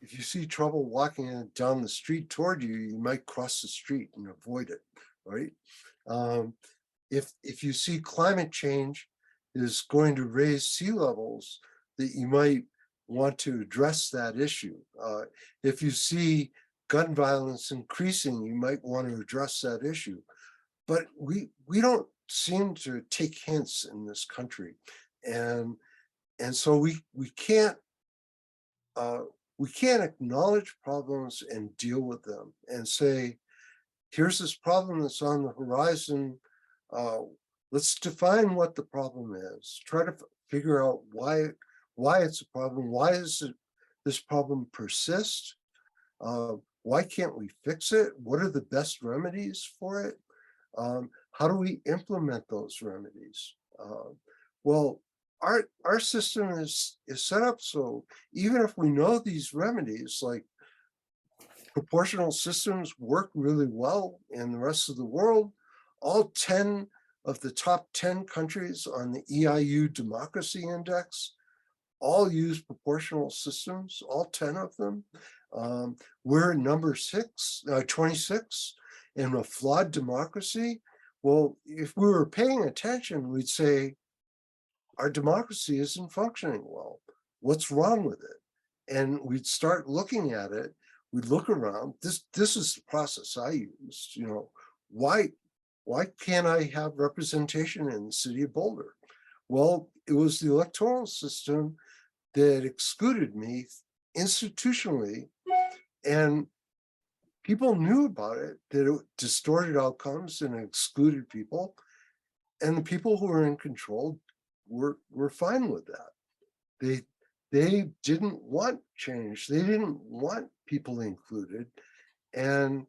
if you see trouble walking down the street toward you, you might cross the street and avoid it, right? If you see climate change is going to raise sea levels, that you might want to address that issue. If you see gun violence increasing, you might want to address that issue. But we don't seem to take hints in this country, and so we can't acknowledge problems and deal with them and say, here's this problem that's on the horizon. Let's define what the problem is. Try to figure out why it's a problem. Why does this problem persist? Why can't we fix it? What are the best remedies for it? How do we implement those remedies? Well, our system is set up so even if we know these remedies, like proportional systems work really well in the rest of the world, all 10 of the top 10 countries on the EIU Democracy Index all use proportional systems, all 10 of them. We're number 26 in a flawed democracy. Well, if we were paying attention, we'd say, our democracy isn't functioning well. What's wrong with it? And we'd start looking at it. We'd look around. This is the process I used. You know, why can't I have representation in the city of Boulder? Well, it was the electoral system that excluded me institutionally, and people knew about it, that it distorted outcomes and excluded people, and the people who were in control were fine with that. They didn't want change. They didn't want people included. And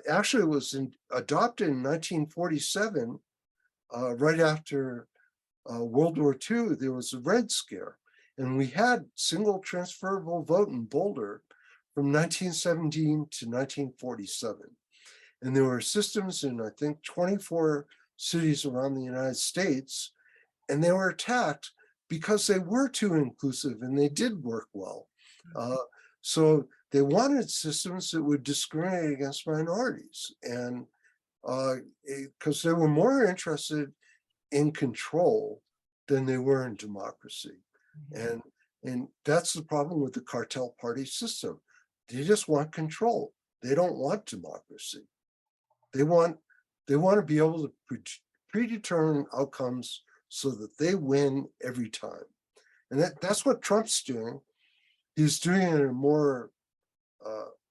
actually it was adopted in 1947, right after World War II. There was a Red Scare, and we had single transferable vote in Boulder from 1917 to 1947. And there were systems in, I think, 24 cities around the United States, and they were attacked because they were too inclusive and they did work well. So they wanted systems that would discriminate against minorities, and because they were more interested in control than they were in democracy. And that's the problem with the cartel party system. They just want control. They don't want democracy. They want to be able to predetermine outcomes so that they win every time. And that's what Trump's doing. He's doing it in a more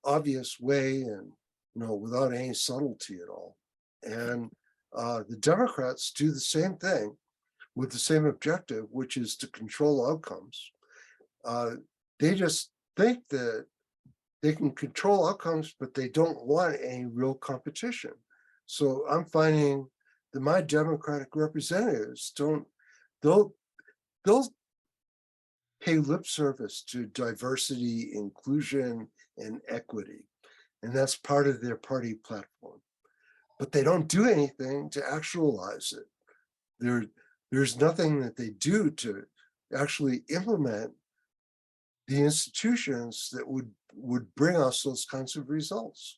obvious way, and without any subtlety at all. And the Democrats do the same thing with the same objective, which is to control outcomes. They just think that they can control outcomes, but they don't want any real competition. So I'm finding that my Democratic representatives they'll pay lip service to diversity, inclusion, and equity. And that's part of their party platform. But they don't do anything to actualize it. There's nothing that they do to actually implement the institutions that would bring us those kinds of results.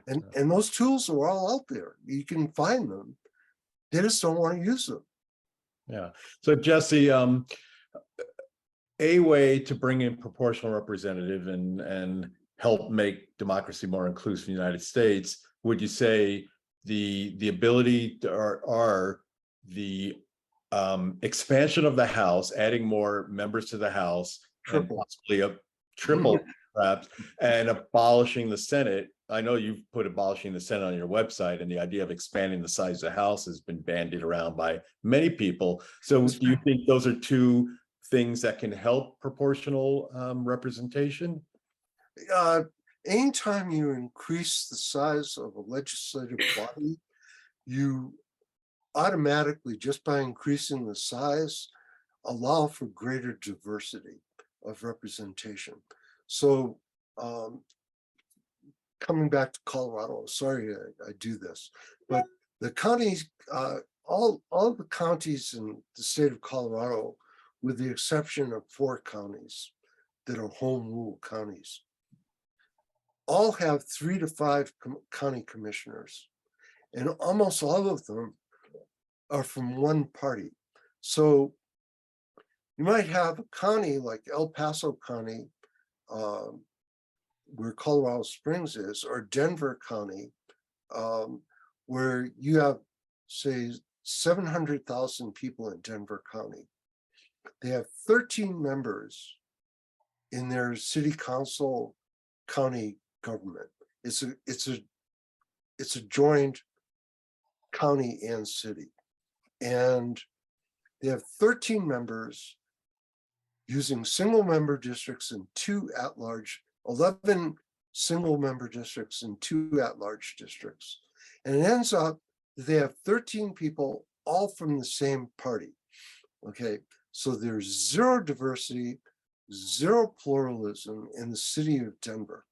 And those tools are all out there. You can find them. They just don't want to use them. Yeah. So Jesse, a way to bring in proportional representative and help make democracy more inclusive in the United States, would you say the ability are the expansion of the House, adding more members to the House, and possibly a triple perhaps, and abolishing the Senate? I know you've put abolishing the Senate on your website, and the idea of expanding the size of the House has been bandied around by many people. So do you think those are two things that can help proportional representation? Anytime you increase the size of a legislative body, you automatically, just by increasing the size, allow for greater diversity of representation. So coming back to Colorado, sorry I do this, but the counties, all the counties in the state of Colorado, with the exception of 4 counties that are home rule counties, all have 3 to 5 county commissioners, and almost all of them are from one party. So you might have a county like El Paso County, where Colorado Springs is, or Denver County, where you have, say, 700,000 people in Denver County. They have 13 members in their city council county government. It's a joined county and city. And they have 13 members using single member districts and 2 at-large, 11 single member districts and 2 at-large districts. And it ends up that they have 13 people all from the same party. Okay, so there's 0 diversity, 0 pluralism in the city of Denver.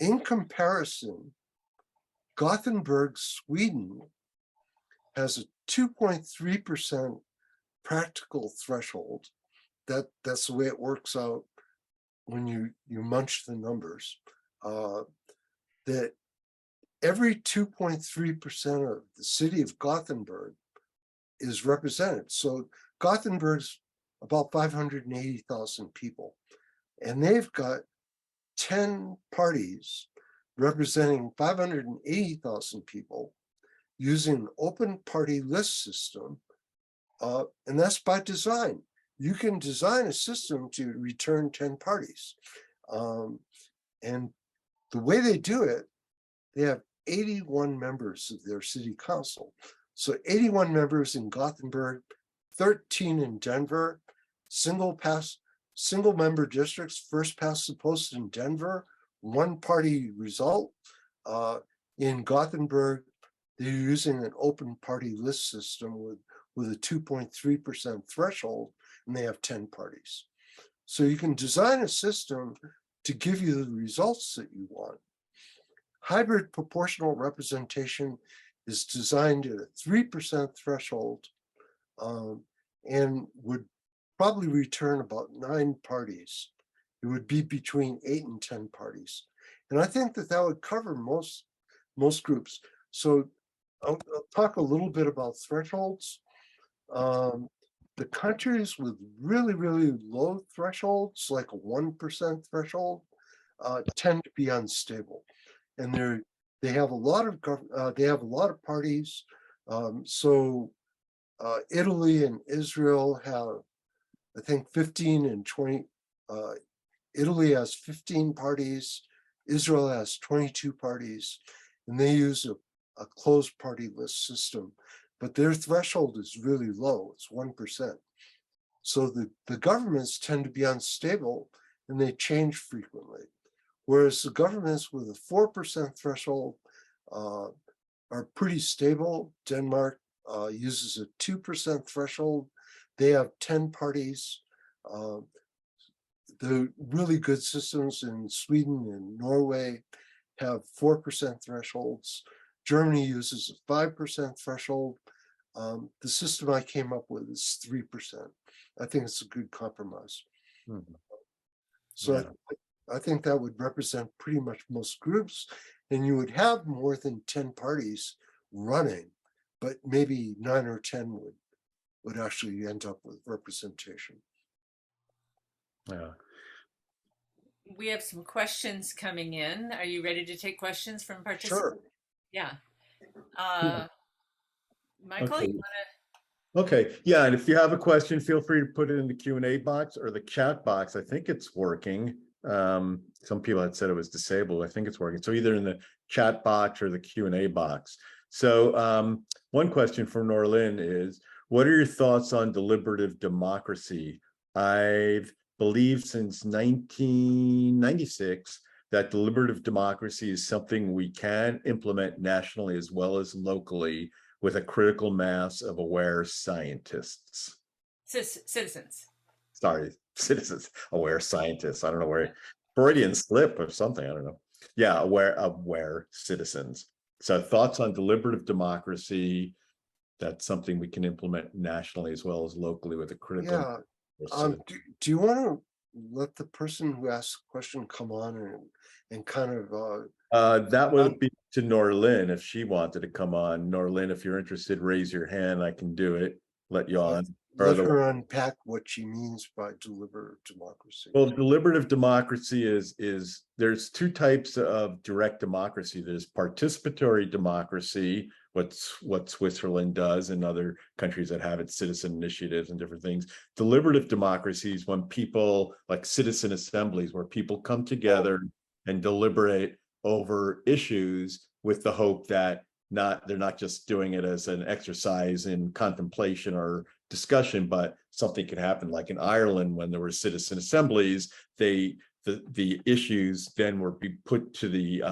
In comparison, Gothenburg, Sweden has a 2.3% practical threshold, that's the way it works out when you munch the numbers. That every 2.3% of the city of Gothenburg is represented. So Gothenburg's about 580,000 people, and they've got 10 parties representing 580,000 people using an open party list system. And that's by design. You can design a system to return 10 parties. And the way they do it, they have 81 members of their city council. So 81 members in Gothenburg, 13 in Denver, single member districts, first past the post in Denver, one party result. In Gothenburg, they're using an open party list system with a 2.3% threshold, and they have 10 parties. So you can design a system to give you the results that you want. Hybrid proportional representation is designed at a 3% threshold, and would probably return about 9 parties. It would be between 8 and 10 parties. And I think that would cover most groups. So I'll talk a little bit about thresholds. The countries with really, really low thresholds, like a 1% threshold, tend to be unstable. And they have a lot of parties. So Italy and Israel have, I think, 15 and 20. Italy has 15 parties. Israel has 22 parties, and they use a closed party list system, but their threshold is really low. It's 1%. So the governments tend to be unstable, and they change frequently. Whereas the governments with a 4% threshold are pretty stable. Denmark uses a 2% threshold. They have 10 parties. The really good systems in Sweden and Norway have 4% thresholds. Germany uses a 5% threshold. The system I came up with is 3%. I think it's a good compromise. Mhm. So Yeah. I think that would represent pretty much most groups, and you would have more than 10 parties running, but maybe 9 or 10 would actually end up with representation. Yeah. We have some questions coming in. Are you ready to take questions from participants? Sure. Yeah. Michael, Okay. you want Okay, yeah, and if you have a question, feel free to put it in the Q&A box or the chat box. I think it's working. Some people had said it was disabled. I think it's working. So either in the chat box or the Q&A box. So one question from Norlin is, what are your thoughts on deliberative democracy? I've believed since 1996 that deliberative democracy is something we can implement nationally as well as locally, with a critical mass of aware scientists. citizens? Sorry, citizens, aware scientists. I don't know where, Freudian slip or something. I don't know. Yeah, aware citizens. So thoughts on deliberative democracy. That's something we can implement nationally as well as locally with a critical. Yeah. Do you want to let the person who asked the question come on and kind of that would be to Norlin if she wanted to come on. Norlin, if you're interested, raise your hand. I can do it. Let you on. let her unpack what she means by deliberative democracy. Well, deliberative democracy is there's two types of direct democracy. There's participatory democracy, what Switzerland does and other countries that have its citizen initiatives and different things. Deliberative democracy is when people, like citizen assemblies, where people come together and deliberate over issues with the hope that they're not just doing it as an exercise in contemplation or discussion, but something could happen. Like in Ireland, when there were citizen assemblies, the issues then were put to the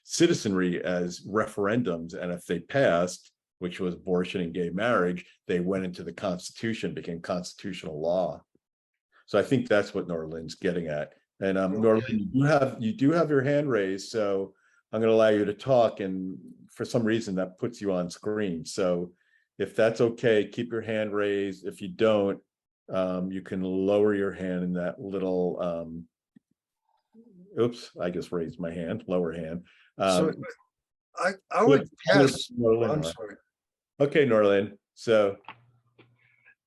citizenry as referendums, and if they passed, which was abortion and gay marriage, they went into the Constitution, became constitutional law. So I think that's what Norlin's getting at. And Norlin, you do have your hand raised, so I'm going to allow you to talk, and for some reason that puts you on screen. So if that's okay, keep your hand raised. If you don't, you can lower your hand in that little, oops, I just raised my hand, lower hand. So I would pass. Norlin, I'm sorry. okay, Norlin. So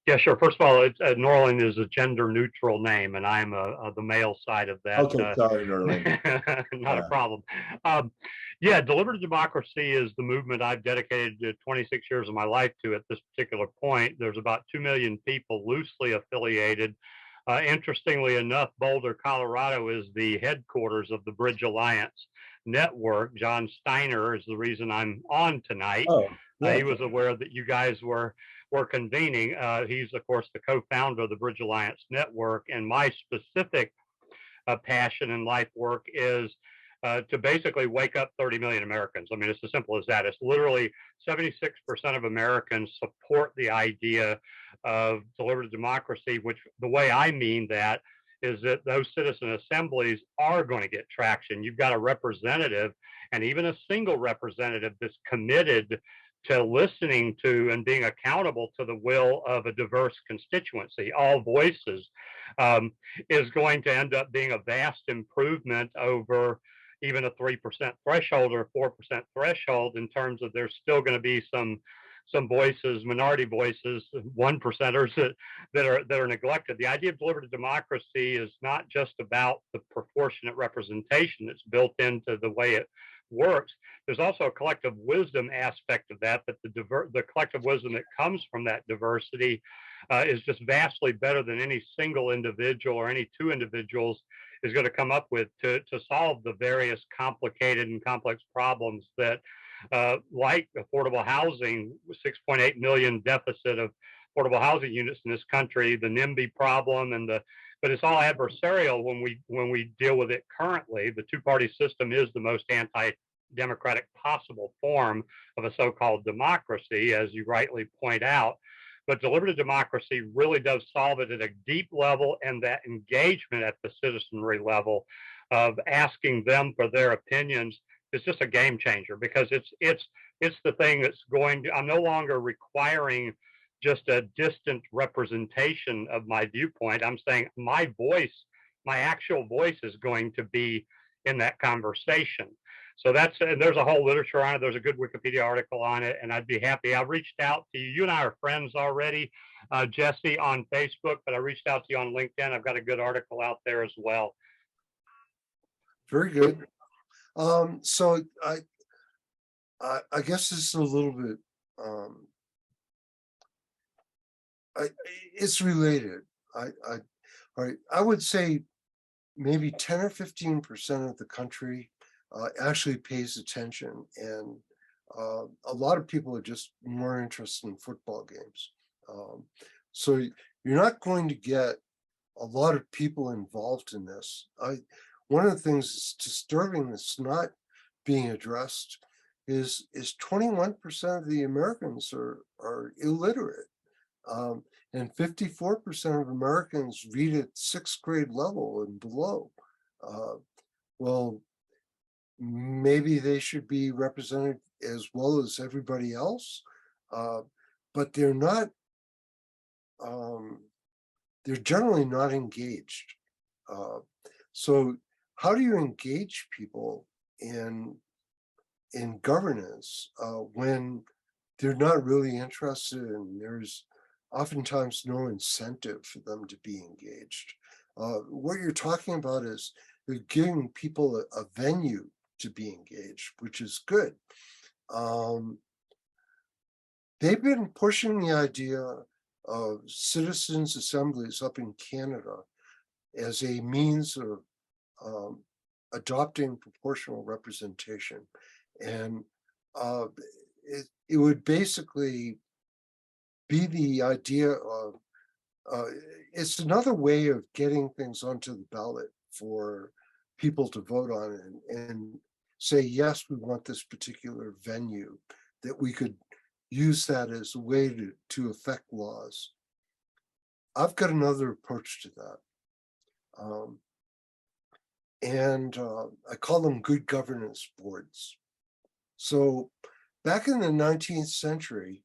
Yeah, sure. First of all, Norland is a gender neutral name, and I'm the male side of that. okay, sorry, Norlin. Not a problem. Yeah, deliberative democracy is the movement I've dedicated 26 years of my life to at this particular point. There's about 2 million people loosely affiliated. Interestingly enough, Boulder, Colorado is the headquarters of the Bridge Alliance network. John Steiner is the reason I'm on tonight. Oh, yeah. He was aware that you guys were convening. He's, of course, the co-founder of the Bridge Alliance Network. And my specific passion in life work is to basically wake up 30 million Americans. I mean, it's as simple as that. It's literally 76% of Americans support the idea of deliberative democracy, which the way I mean that is that those citizen assemblies are going to get traction. You've got a representative, and even a single representative that's committed to listening to and being accountable to the will of a diverse constituency, all voices, is going to end up being a vast improvement over even a 3% threshold or a 4% threshold, in terms of there's still going to be some voices, minority voices, 1%ers that are neglected. The idea of deliberative democracy is not just about the proportionate representation that's built into the way it works. There's also a collective wisdom aspect of that, the collective wisdom that comes from that diversity is just vastly better than any single individual or any two individuals is going to come up with to solve the various complicated and complex problems that like affordable housing, 6.8 million deficit of affordable housing units in this country, the NIMBY problem, but it's all adversarial when we deal with it currently. The two-party system is the most anti-democratic possible form of a so-called democracy, as you rightly point out. But deliberative democracy really does solve it at a deep level, and that engagement at the citizenry level of asking them for their opinions is just a game changer, because it's the thing that's going to, I'm no longer requiring just a distant representation of my viewpoint. I'm saying my voice, my actual voice, is going to be in that conversation. So and there's a whole literature on it. There's a good Wikipedia article on it, and I'd be happy. I reached out to you. You and I are friends already, Jesse, on Facebook, but I reached out to you on LinkedIn. I've got a good article out there as well. Very good. So I guess this is a little bit, it's related. All right, I would say maybe 10 or 15% of the country actually pays attention, and a lot of people are just more interested in football games. So you're not going to get a lot of people involved in this. One of the things that's disturbing that's not being addressed is 21% of the Americans are illiterate. And 54% of Americans read at 6th grade level and below. Well, maybe they should be represented as well as everybody else, but they're not. They're generally not engaged. So how do you engage people in governance when they're not really interested, and there's oftentimes no incentive for them to be engaged? What you're talking about is giving people a venue to be engaged, which is good. They've been pushing the idea of citizens' assemblies up in Canada as a means of adopting proportional representation. And it would basically be the idea of, it's another way of getting things onto the ballot for people to vote on and say, yes, we want this particular venue, that we could use that as a way to affect laws. I've got another approach to that. And I call them good governance boards. So back in the 19th century,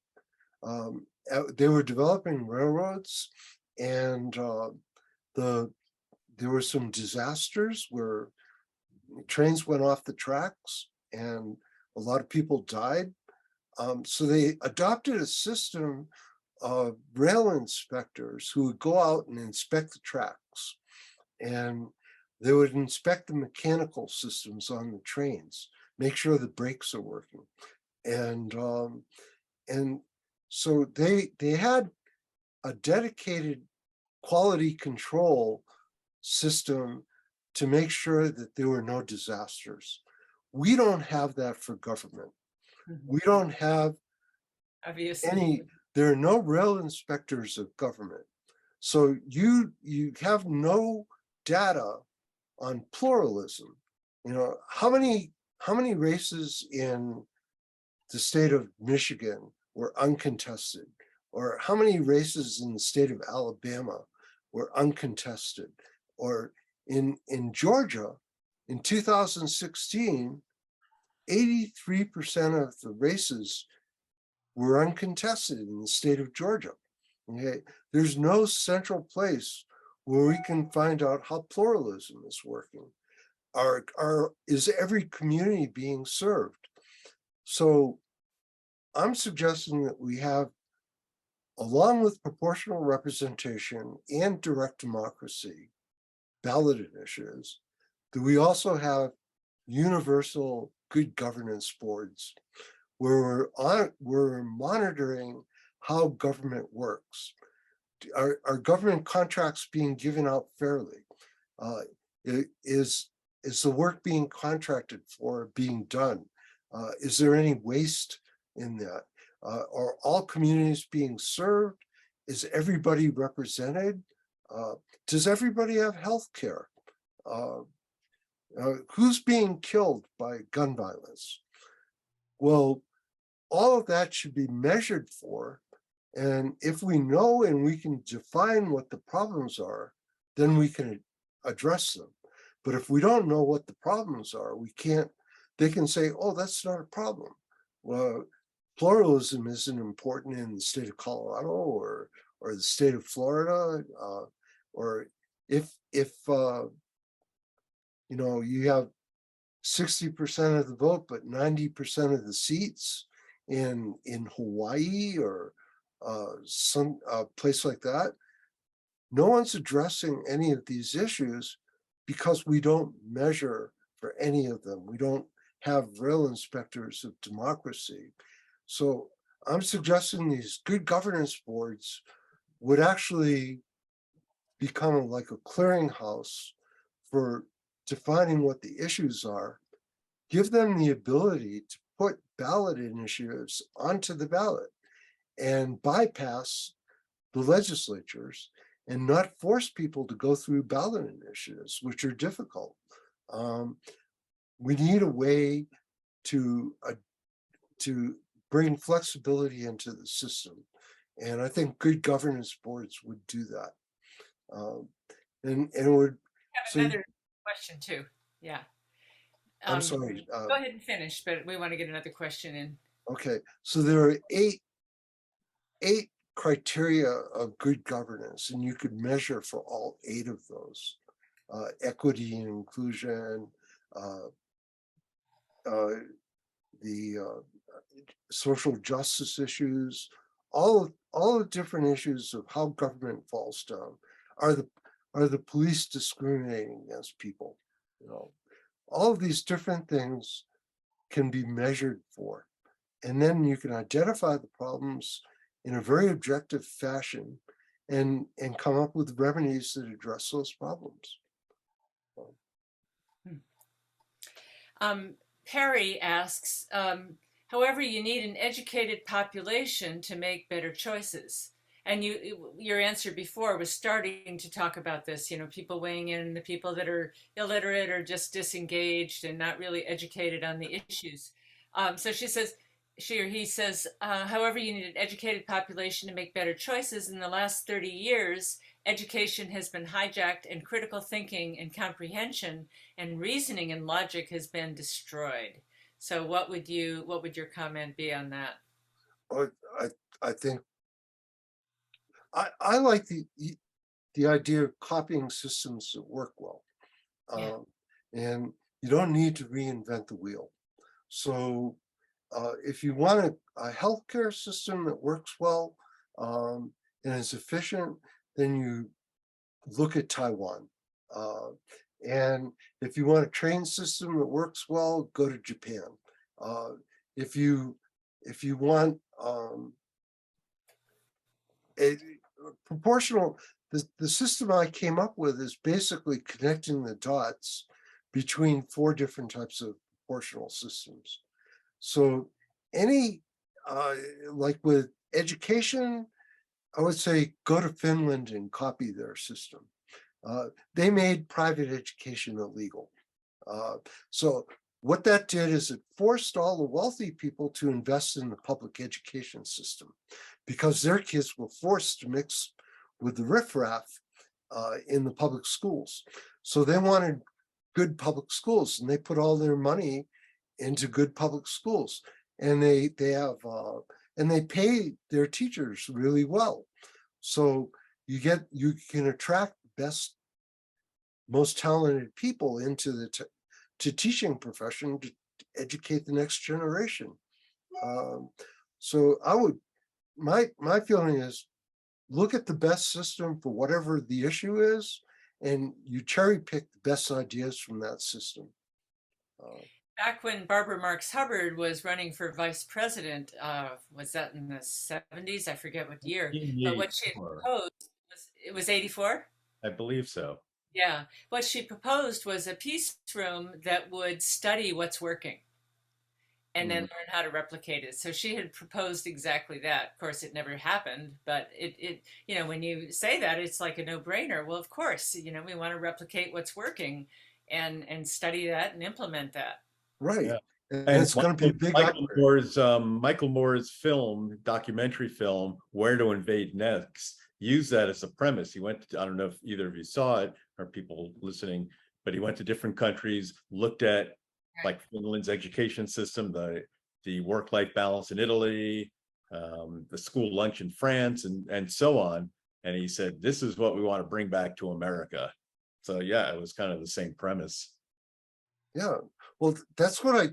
they were developing railroads, and there were some disasters where trains went off the tracks and a lot of people died. So they adopted a system of rail inspectors who would go out and inspect the tracks, and they would inspect the mechanical systems on the trains, make sure the brakes are working. And so they had a dedicated quality control system to make sure that there were no disasters. We don't have that for government. We don't have Obviously. there are no rail inspectors of government. So you have no data on pluralism. You know, how many races in the state of Michigan were uncontested? Or how many races in the state of Alabama were uncontested? Or in Georgia, in 2016, 83% of the races were uncontested in the state of Georgia. Okay, there's no central place where we can find out how pluralism is working. Is every community being served? So I'm suggesting that we have, along with proportional representation and direct democracy, ballot initiatives, that we also have universal good governance boards where we're monitoring how government works. Are government contracts being given out fairly? Is the work being contracted for being done? Is there any waste in that? Are all communities being served? Is everybody represented? Does everybody have health care? Who's being killed by gun violence? Well, all of that should be measured for. And if we know and we can define what the problems are, then we can address them. But if we don't know what the problems are, we can't, they can say, oh, that's not a problem. Well, pluralism isn't important in the state of Colorado or the state of Florida, or if you know, you have 60% of the vote, but 90% of the seats in Hawaii or some place like that, no one's addressing any of these issues because we don't measure for any of them. We don't have rail inspectors of democracy. So I'm suggesting these good governance boards would actually become like a clearinghouse for defining what the issues are, give them the ability to put ballot initiatives onto the ballot and bypass the legislatures and not force people to go through ballot initiatives, which are difficult. We need a way to bring flexibility into the system. And I think good governance boards would do that. And it would. I have another question too. Yeah. I'm sorry. Go ahead and finish, but we want to get another question in. Okay, so there are eight criteria of good governance, and you could measure for all 8 of those: equity and inclusion, the social justice issues, all the different issues of how government falls down. Are the police discriminating against people? You know, all of these different things can be measured for. And then you can identify the problems in a very objective fashion and come up with remedies that address those problems. Perry asks, however, you need an educated population to make better choices. And your answer before was starting to talk about this, you know, people weighing in, the people that are illiterate or just disengaged and not really educated on the issues. So she or he says, however, you need an educated population to make better choices. In the last 30 years, education has been hijacked and critical thinking and comprehension and reasoning and logic has been destroyed. So what would your comment be on that? I think I like the idea of copying systems that work well. Yeah. And you don't need to reinvent the wheel. So if you want a healthcare system that works well and is efficient, then you look at Taiwan. And if you want a train system that works well, go to Japan. If you want a proportional, the system I came up with is basically connecting the dots between 4 different types of proportional systems. So any, like with education, I would say go to Finland and copy their system. They made private education illegal. So what that did is it forced all the wealthy people to invest in the public education system because their kids were forced to mix with the riffraff in the public schools. So they wanted good public schools and they put all their money into good public schools. And they have and they pay their teachers really well. So you can attract the best, most talented people into the teaching profession to educate the next generation. So I would, my feeling is look at the best system for whatever the issue is, and you cherry pick the best ideas from that system. Back when Barbara Marx Hubbard was running for vice president, was that in the 70s? I forget what year. But what she had proposed was, it was 84? I believe so. Yeah. What she proposed was a peace room that would study what's working and then learn how to replicate it. So she had proposed exactly that. Of course, it never happened, but it you know, when you say that, it's like a no-brainer. Well, of course, you know, we want to replicate what's working and study that and implement that. Right. Yeah. And it's going to be a big Michael Moore's documentary film, Where to Invade Next, used that as a premise. He went to, I don't know if either of you saw it or people listening, but he went to different countries, looked at like Finland's education system, the work-life balance in Italy, the school lunch in France, and so on. And he said, this is what we want to bring back to America. So yeah, it was kind of the same premise. Yeah, well, that's what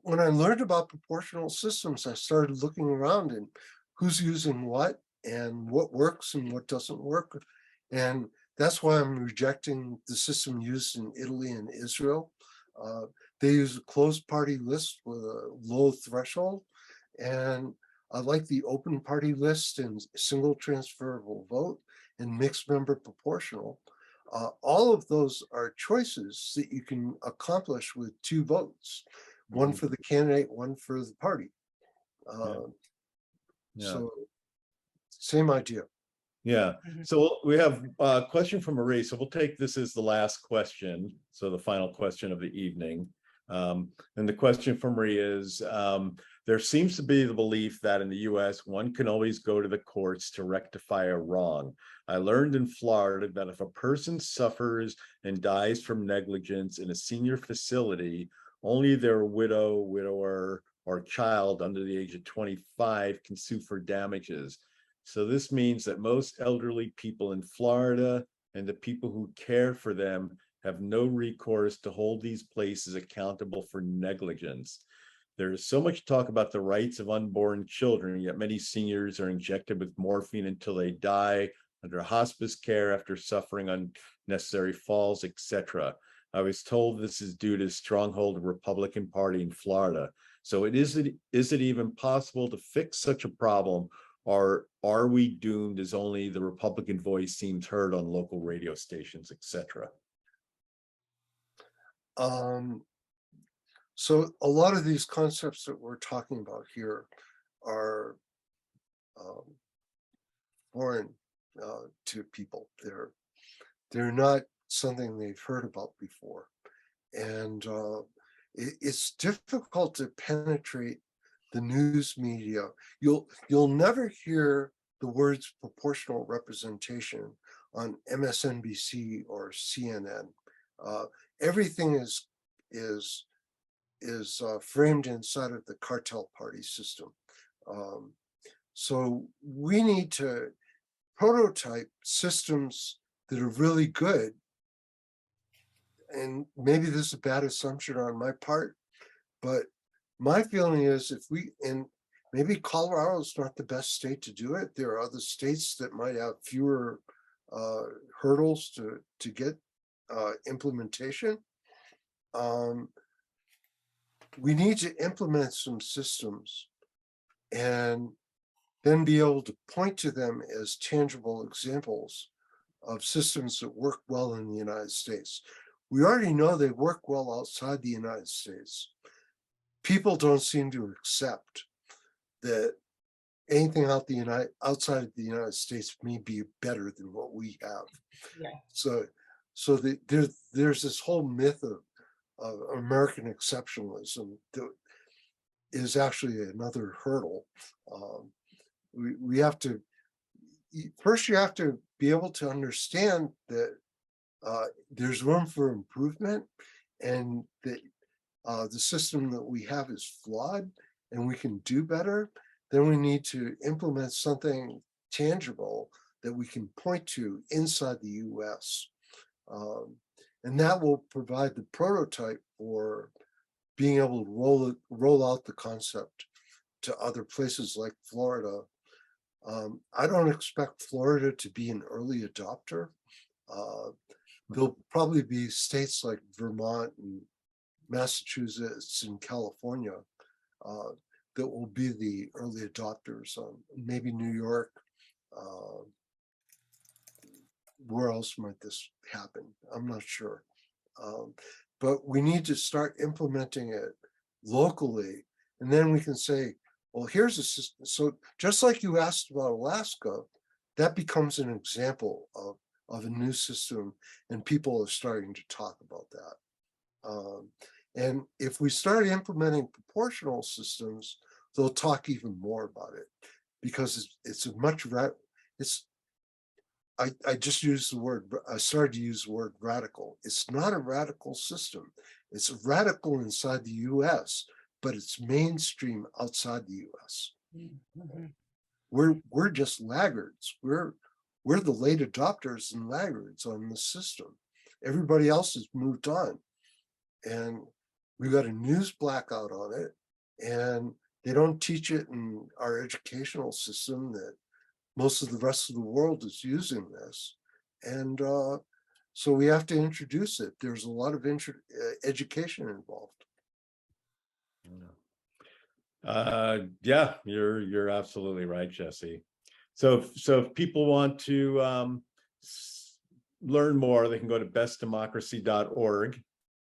when I learned about proportional systems, I started looking around and who's using what and what works and what doesn't work. And that's why I'm rejecting the system used in Italy and Israel. They use a closed party list with a low threshold. And I like the open party list and single transferable vote and mixed member proportional. All of those are choices that you can accomplish with 2 votes, one for the candidate, one for the party. So same idea. Yeah. So we have a question from Marie. So we'll take this as the last question. So the final question of the evening. And the question from Marie is, there seems to be the belief that in the US, one can always go to the courts to rectify a wrong. I learned in Florida that if a person suffers and dies from negligence in a senior facility, only their widow, widower, or child under the age of 25 can sue for damages. So this means that most elderly people in Florida and the people who care for them have no recourse to hold these places accountable for negligence. There is so much talk about the rights of unborn children, yet many seniors are injected with morphine until they die under hospice care after suffering unnecessary falls, etc. I was told this is due to stronghold of Republican Party in Florida. So is it even possible to fix such a problem, or are we doomed as only the Republican voice seems heard on local radio stations, etc.? So a lot of these concepts that we're talking about here are foreign to people. They're not something they've heard about before, and it's difficult to penetrate the news media. You'll never hear the words proportional representation on MSNBC or CNN. Everything is framed inside of the Cartel Party system. So we need to prototype systems that are really good. And maybe this is a bad assumption on my part, but my feeling is if we, and maybe Colorado is not the best state to do it. There are other states that might have fewer hurdles to get implementation. We need to implement some systems and then be able to point to them as tangible examples of systems that work well in the United States. We already know they work well outside the United States. People don't seem to accept that anything outside of the United States may be better than what we have. Yeah. So there's this whole myth of American exceptionalism that is actually another hurdle. We have to, first you have to be able to understand that there's room for improvement and that the system that we have is flawed and we can do better. Then we need to implement something tangible that we can point to inside the US. And that will provide the prototype for being able to roll out the concept to other places like Florida. I don't expect Florida to be an early adopter. There'll probably be states like Vermont and Massachusetts and California that will be the early adopters. Maybe New York. Where else might this happen? I'm not sure. But we need to start implementing it locally. And then we can say, well, here's a system. So just like you asked about Alaska, that becomes an example of a new system, and people are starting to talk about that. And if we start implementing proportional systems, they'll talk even more about it, because it's a much, I just used the word, I started to use the word radical. It's not a radical system. It's radical inside the US, but it's mainstream outside the US. Mm-hmm. We're just laggards. We're the late adopters and laggards on the system. Everybody else has moved on. And we got a news blackout on it. And they don't teach it in our educational system that most of the rest of the world is using this. And so we have to introduce it. There's a lot of education involved. Yeah, you're absolutely right, Jesse. So if people want to learn more, they can go to bestdemocracy.org,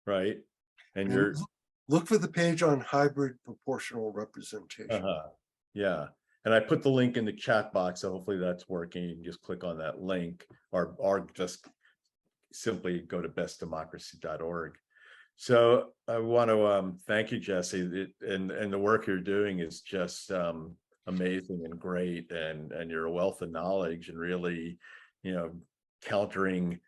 right? And you're look for the page on hybrid proportional representation. Yeah. And I put the link in the chat box, so hopefully that's working. You can just click on that link or just simply go to bestdemocracy.org. So I want to thank you, Jesse, and the work you're doing is just amazing and great, and you're a wealth of knowledge, and really, countering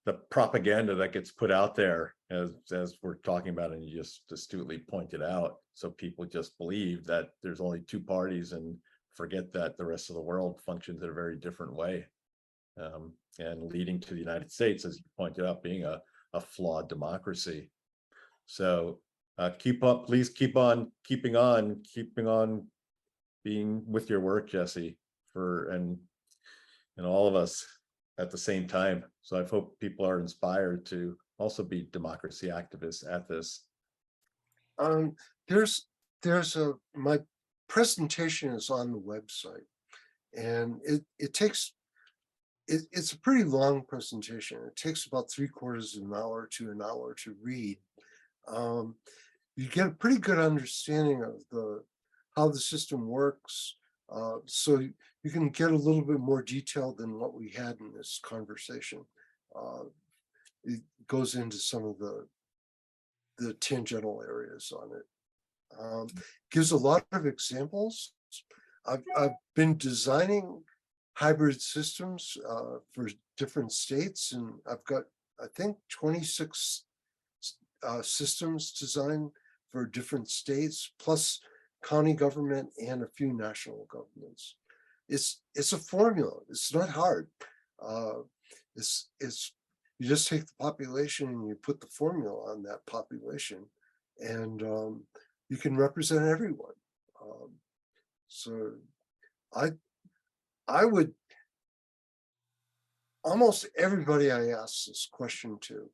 the propaganda that gets put out there, as we're talking about, and you just astutely pointed out. So people just believe that there's only two parties and forget that the rest of the world functions in a very different way, and leading to the United States, as you pointed out, being a flawed democracy. So keep up, please keep on keeping on being with your work, Jesse, and all of us at the same time. So I hope people are inspired to also be democracy activists at this. My presentation is on the website, and it's a pretty long presentation. It takes about 3/4 of an hour to an hour to read. You get a pretty good understanding of how the system works, so you can get a little bit more detail than what we had in this conversation. It goes into some of the tangential areas on it. Gives a lot of examples. I've been designing hybrid systems for different states, and I've got, I think, 26 systems designed for different states, plus county government and a few national governments. It's a formula. It's not hard. It's you just take the population and you put the formula on that population, and you can represent everyone. So I would, almost everybody I ask this question to,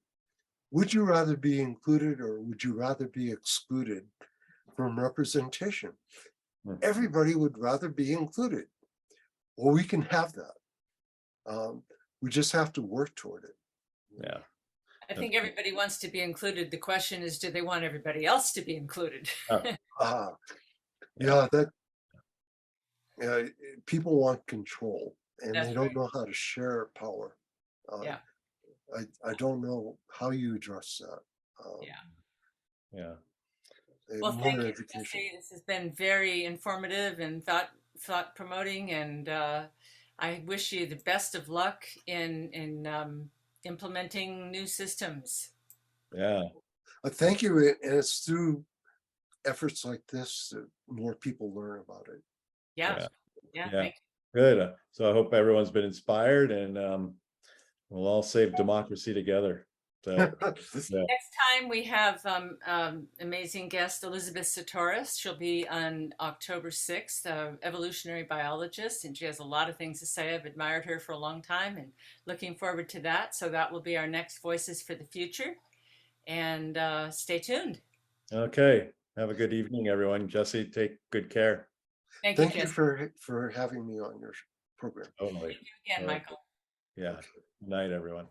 would you rather be included or would you rather be excluded from representation? Everybody would rather be included. Well, we can have that. We just have to work toward it. Yeah. I think everybody wants to be included. The question is, do they want everybody else to be included? Yeah, that, yeah, people want control and That's they don't right. know how to share power. Yeah. I don't know how you address that. Yeah. Yeah. Well, More thank you, education. Jesse. This has been very informative and thought promoting, and I wish you the best of luck in implementing new systems. Yeah. Thank you, and it's through efforts like this that more people learn about it. Yeah. Yeah. Thank you. Good. So I hope everyone's been inspired, and we'll all save democracy together. So, yeah. Next time we have amazing guest Elizabeth Satoris. She'll be on October 6th, evolutionary biologist, and she has a lot of things to say. I've admired her for a long time and looking forward to that. So that will be our next Voices for the Future. And stay tuned. Okay. Have a good evening, everyone. Jesse, take good care. Thank you, Thank you Jesse. for having me on your program. Totally. Thank you again, Michael. Yeah. Good night, everyone.